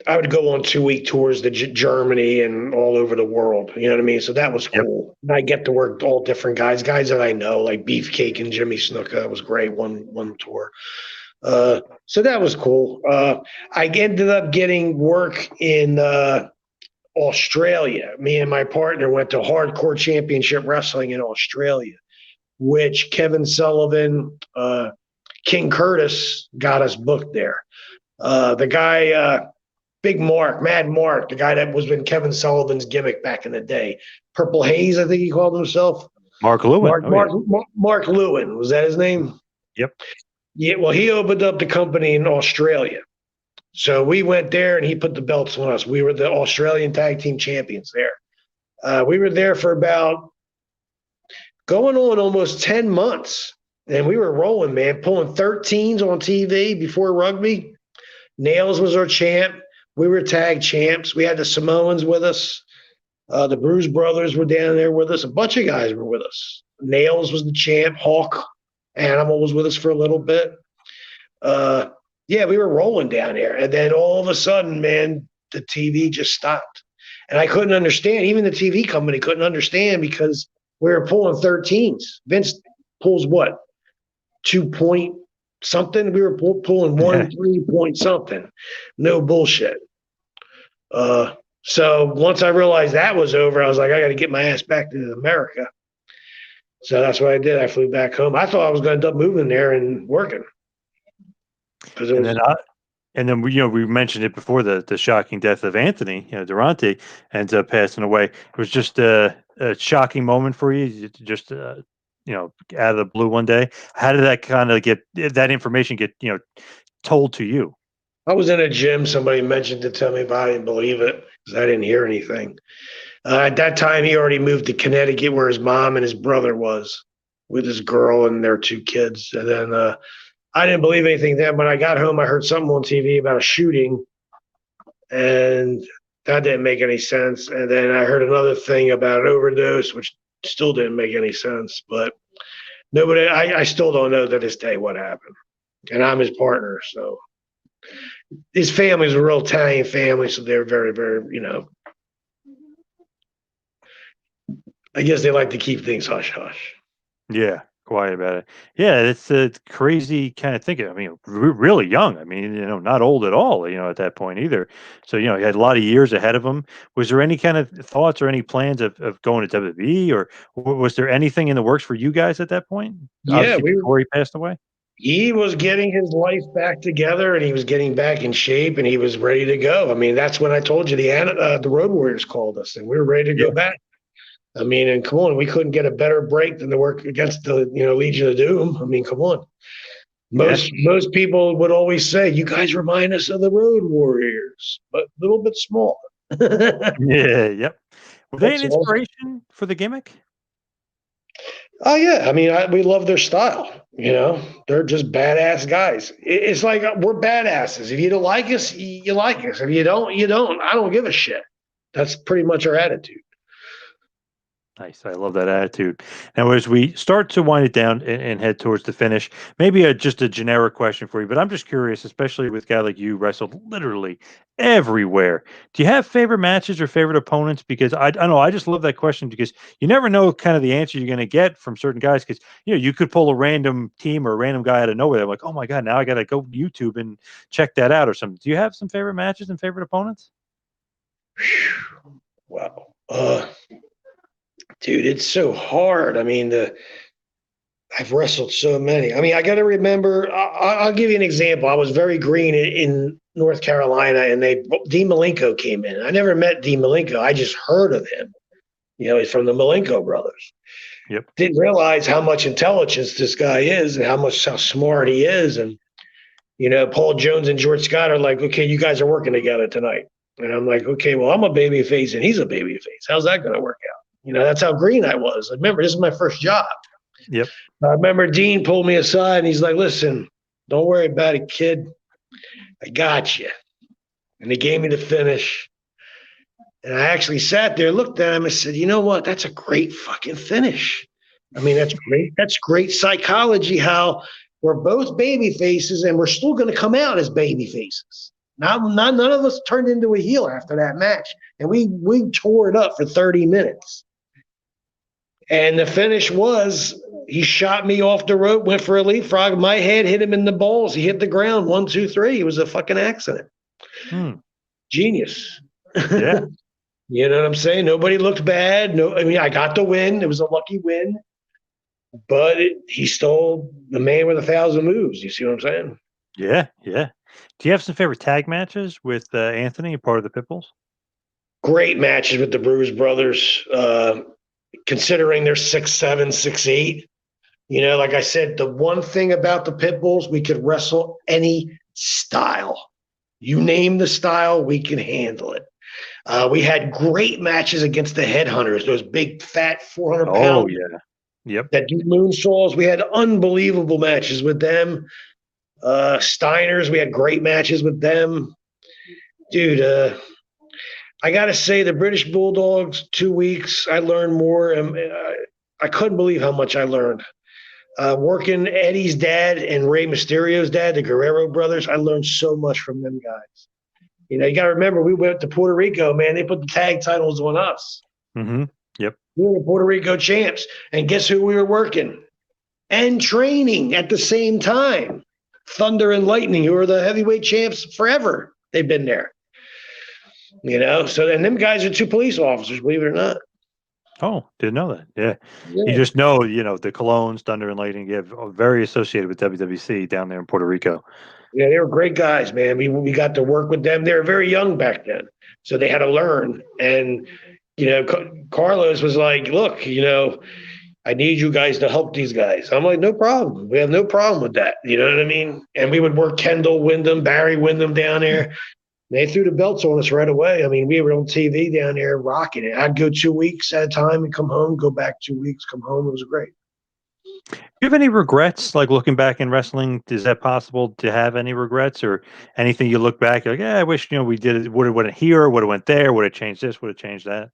I would go on 2-week tours to Germany and all over the world. You know what I mean? So that was Yep. cool. And I get to work all different guys that I know, like Beefcake and Jimmy Snuka. That was great. One tour. So that was cool. I ended up getting work in Australia. Me and my partner went to Hardcore Championship Wrestling in Australia, which Kevin Sullivan, King Curtis got us booked there. The guy, Big Mark, Mad Mark, the guy that was in Kevin Sullivan's gimmick back in the day, Purple Haze, I think he called himself. Mark Lewin. Oh yeah. Mark Lewin, was that his name? Yep. Yeah, well, he opened up the company in Australia. So we went there and he put the belts on us. We were the Australian tag team champions there. We were there for about going on almost 10 months. And we were rolling, man, pulling 13s on TV before rugby. Nails was our champ. We were tag champs. We had the Samoans with us. The Bruise Brothers were down there with us. A bunch of guys were with us. Nails was the champ. Hawk Animal was with us for a little bit. Yeah, we were rolling down there. And then all of a sudden, man, the TV just stopped. And I couldn't understand. Even the TV company couldn't understand because we were pulling 13s. Vince pulls what? 2 point something. We were pulling 3 point something. No bullshit. So once I realized that was over, I was like, I got to get my ass back to America. So that's what I did. I flew back home. I thought I was going to end up moving there and working. And then we mentioned it before, the shocking death of Anthony, Durante ends up passing away. It was just a shocking moment for you, just out of the blue one day. How did that kind of that information get told to you? I was in a gym. Somebody mentioned it to me, but I didn't believe it because I didn't hear anything. At that time, he already moved to Connecticut where his mom and his brother was with his girl and their 2 kids. And then I didn't believe anything then. When I got home, I heard something on TV about a shooting, and that didn't make any sense. And then I heard another thing about an overdose, which still didn't make any sense. But nobody, I still don't know to this day what happened. And I'm his partner, so his family's a real Italian family, so they're very, very, I guess they like to keep things hush hush. Yeah, quiet about it. Yeah, it's a crazy kind of thinking. I mean, really young. I mean, not old at all. At that point either. So he had a lot of years ahead of him. Was there any kind of thoughts or any plans of going to WWE, or was there anything in the works for you guys at that point? Yeah, Obviously, before he passed away. he was getting his life back together, and he was getting back in shape, and he was ready to go. I mean, that's when I told you the Road Warriors called us, and we were ready to go back. I mean, and come on, we couldn't get a better break than to work against the Legion of Doom. I mean, come on. Most people would always say, "You guys remind us of the Road Warriors, but a little bit smaller." Yeah. Yep. Were they That's an awesome. inspiration for the gimmick? Oh yeah, I mean, we love their style. They're just badass guys. It's like we're badasses. If you don't like us, you like us. If you don't, you don't. I don't give a shit. That's pretty much our attitude. Nice. I love that attitude. Now, as we start to wind it down and head towards the finish, maybe just a generic question for you, but I'm just curious, especially with a guy like you wrestled literally everywhere. Do you have favorite matches or favorite opponents? Because I don't know, I just love that question because you never know kind of the answer you're going to get from certain guys. Because you could pull a random team or a random guy out of nowhere. I'm like, oh my god, now I got to go YouTube and check that out or something. Do you have some favorite matches and favorite opponents? Wow. Dude, it's so hard. I mean, I've wrestled so many. I mean, I got to remember. I'll give you an example. I was very green in North Carolina, and Dean Malenko came in. I never met Dean Malenko. I just heard of him. He's from the Malenko brothers. Yep. Didn't realize how much intelligence this guy is and how smart he is. And, Paul Jones and George Scott are like, okay, you guys are working together tonight. And I'm like, okay, well, I'm a baby face and he's a baby face. How's that going to work out? That's how green I was. Remember, this is my first job. Yep. I remember Dean pulled me aside and he's like, listen, don't worry about it, kid. I got you. And he gave me the finish. And I actually sat there, looked at him and said, you know what? That's a great fucking finish. I mean, that's great. That's great psychology, how we're both baby faces and we're still going to come out as baby faces. None of us turned into a heel after that match. And we tore it up for 30 minutes. And the finish was, he shot me off the rope, went for a leapfrog. My head hit him in the balls. He hit the ground. 1, 2, 3. It was a fucking accident. Genius. Yeah. You know what I'm saying? Nobody looked bad. No, I mean, I got the win. It was a lucky win. But he stole the man with 1,000 moves. You see what I'm saying? Yeah. Yeah. Do you have some favorite tag matches with Anthony, part of the Pitbulls? Great matches with the Bruise Brothers. Considering they're 6'7", 6'8". Like I said, the one thing about the Pitbulls, we could wrestle any style. You name the style, we can handle it. We had great matches against the Headhunters, those big, fat, 400-pound. Oh, yeah. Yep. That do moonsaults. We had unbelievable matches with them. Steiners, we had great matches with them. Dude, I got to say, the British Bulldogs, 2 weeks, I learned more. And I couldn't believe how much I learned. Working Eddie's dad and Rey Mysterio's dad, the Guerrero brothers, I learned so much from them guys. You got to remember, we went to Puerto Rico, man. They put the tag titles on us. Mm-hmm. Yep. We were Puerto Rico champs. And guess who we were working and training at the same time? Thunder and Lightning, who are the heavyweight champs forever. They've been there. So then them guys are 2 police officers, believe it or not. Oh, didn't know that. Yeah. You just know, the Colognes, Thunder and Lightning, are very associated with WWC down there in Puerto Rico. Yeah, they were great guys, man. We got to work with them. They were very young back then, so they had to learn. And, Carlos was like, look, I need you guys to help these guys. I'm like, no problem. We have no problem with that. You know what I mean? And we would work Kendall Windham, Barry Windham down there. They threw the belts on us right away. I mean, we were on TV down there rocking it. I'd go 2 weeks at a time and come home, go back 2 weeks, come home. It was great. Do you have any regrets, like looking back in wrestling? Is that possible to have any regrets or anything you look back, like, I wish, we did it, would have went here, would have went there, would have changed this, would have changed that?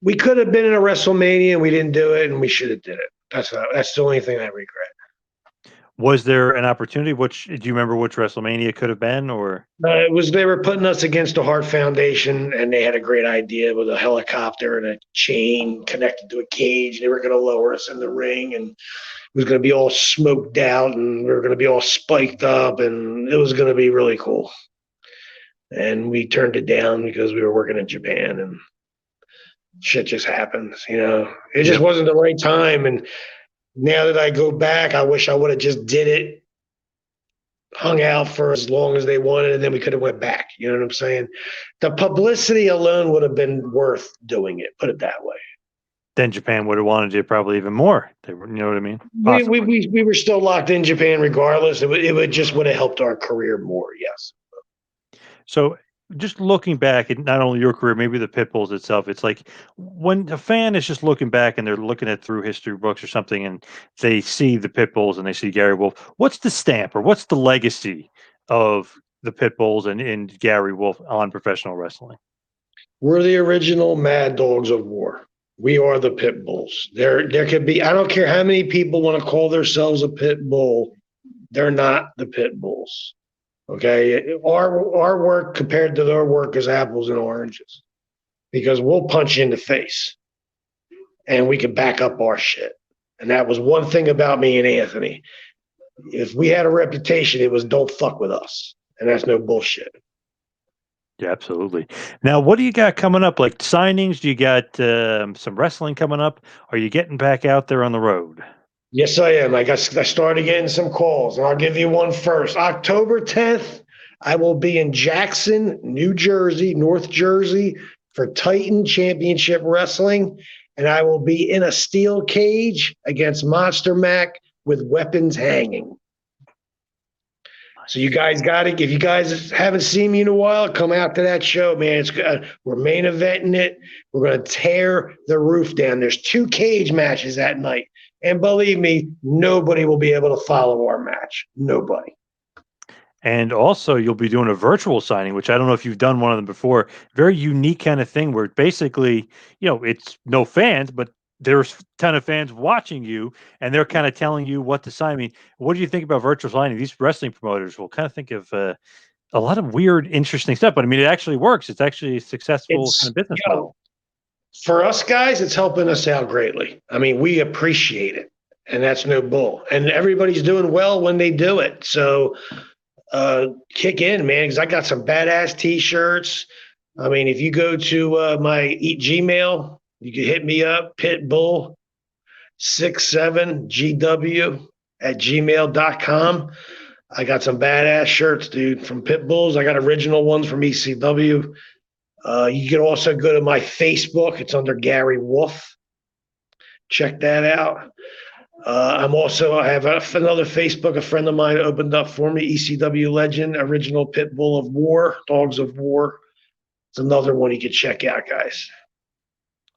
We could have been in a WrestleMania and we didn't do it, and we should have did it. That's the only thing I regret. Was there an opportunity? Do you remember which WrestleMania could have been, or? They were putting us against the Hart Foundation, and they had a great idea with a helicopter and a chain connected to a cage. They were going to lower us in the ring, and it was going to be all smoked out, and we were going to be all spiked up, and it was going to be really cool. And we turned it down because we were working in Japan, and shit just happens. It just wasn't the right time. And now that I go back, I wish I would have just did it, hung out for as long as they wanted, and then we could have went back. You know what I'm saying? The publicity alone would have been worth doing it, put it that way. Then Japan would have wanted you probably even more. You know what I mean? We were still locked in Japan regardless. It would have helped our career more, yes. So just looking back at not only your career, maybe the Pitbulls itself, it's like when a fan is just looking back and they're looking at through history books or something and they see the Pitbulls and they see Gary Wolf, what's the stamp or what's the legacy of the Pitbulls and Gary Wolf on professional wrestling? We're the original Mad Dogs of War. We are the Pitbulls. There could be, I don't care how many people want to call themselves a Pitbull, they're not the Pitbulls. Okay, our work compared to their work is apples and oranges, because we'll punch you in the face and we can back up our shit. And that was one thing about me and Anthony. If we had a reputation, it was don't fuck with us. And that's no bullshit. Yeah, absolutely. Now, what do you got coming up? Like signings? Do you got some wrestling coming up? Are you getting back out there on the road? Yes, I am. I started getting some calls, and I'll give you one first. October 10th, I will be in Jackson, New Jersey, North Jersey, for Titan Championship Wrestling. and I will be in a steel cage against Monster Mac with weapons hanging. So you guys got it. If you guys haven't seen me in a while, come out to that show, man. It's good. We're main eventing it. We're going to tear the roof down. There's 2 cage matches that night. And believe me, nobody will be able to follow our match. Nobody. And also, you'll be doing a virtual signing, which I don't know if you've done one of them before. Very unique kind of thing where basically, it's no fans, but there's a ton of fans watching you, and they're kind of telling you what to sign. I mean, what do you think about virtual signing? These wrestling promoters will kind of think of a lot of weird, interesting stuff, but I mean, it actually works. It's actually a successful kind It's, of business model. for us guys, it's helping us out greatly. I mean, we appreciate it, and that's no bull. And everybody's doing well when they do it. So kick in, man, because I got some badass T-shirts. I mean, if you go to my Gmail, you can hit me up, Pitbull 67GW@gmail.com. I got some badass shirts, dude, from Pitbulls. I got original ones from ECW. You can also go to my Facebook. It's under Gary Wolf. Check that out. I have another Facebook. A friend of mine opened up for me, ECW legend, original Pitbull of War, Dogs of War. It's another one you can check out, guys.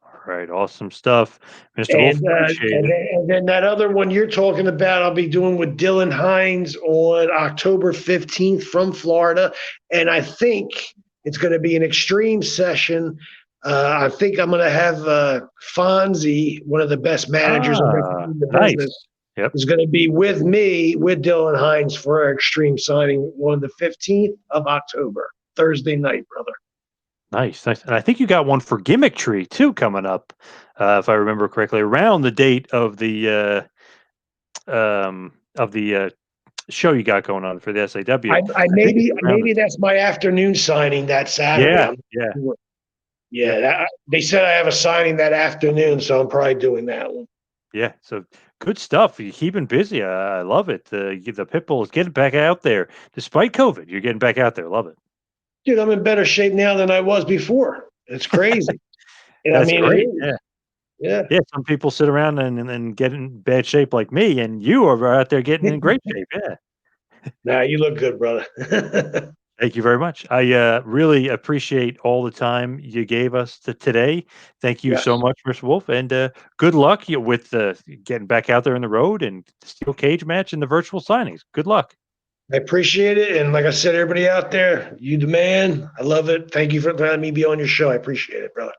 All right, awesome stuff, Mr. Wolf. Appreciate it. And then that other one you're talking about, I'll be doing with Dylan Hines on October 15th from Florida. And I think it's going to be an extreme session. I think I'm going to have Fonzie, one of the best managers in the business, is going to be with me, with Dylan Hines for our extreme signing on the 15th of October, Thursday night, brother. Nice. And I think you got one for Gimmick Tree too coming up, if I remember correctly, around the date of the show you got going on for the SAW. Maybe that's my afternoon signing that Saturday. They said I have a signing that afternoon, so I'm probably doing that one. Yeah, so good stuff. You're keeping busy. I love it. The Pitbull is getting back out there. Despite COVID, you're getting back out there. Love it. Dude, I'm in better shape now than I was before. It's crazy. That's great. Yeah. Some people sit around and get in bad shape like me, and you are out there getting in great shape. Yeah. Nah, you look good, brother. Thank you very much. I really appreciate all the time you gave us today. Thank you so much, Mr. Wolf, and good luck with getting back out there on the road and the steel cage match and the virtual signings. Good luck. I appreciate it. And like I said, everybody out there, you the man. I love it. Thank you for letting me be on your show. I appreciate it, brother.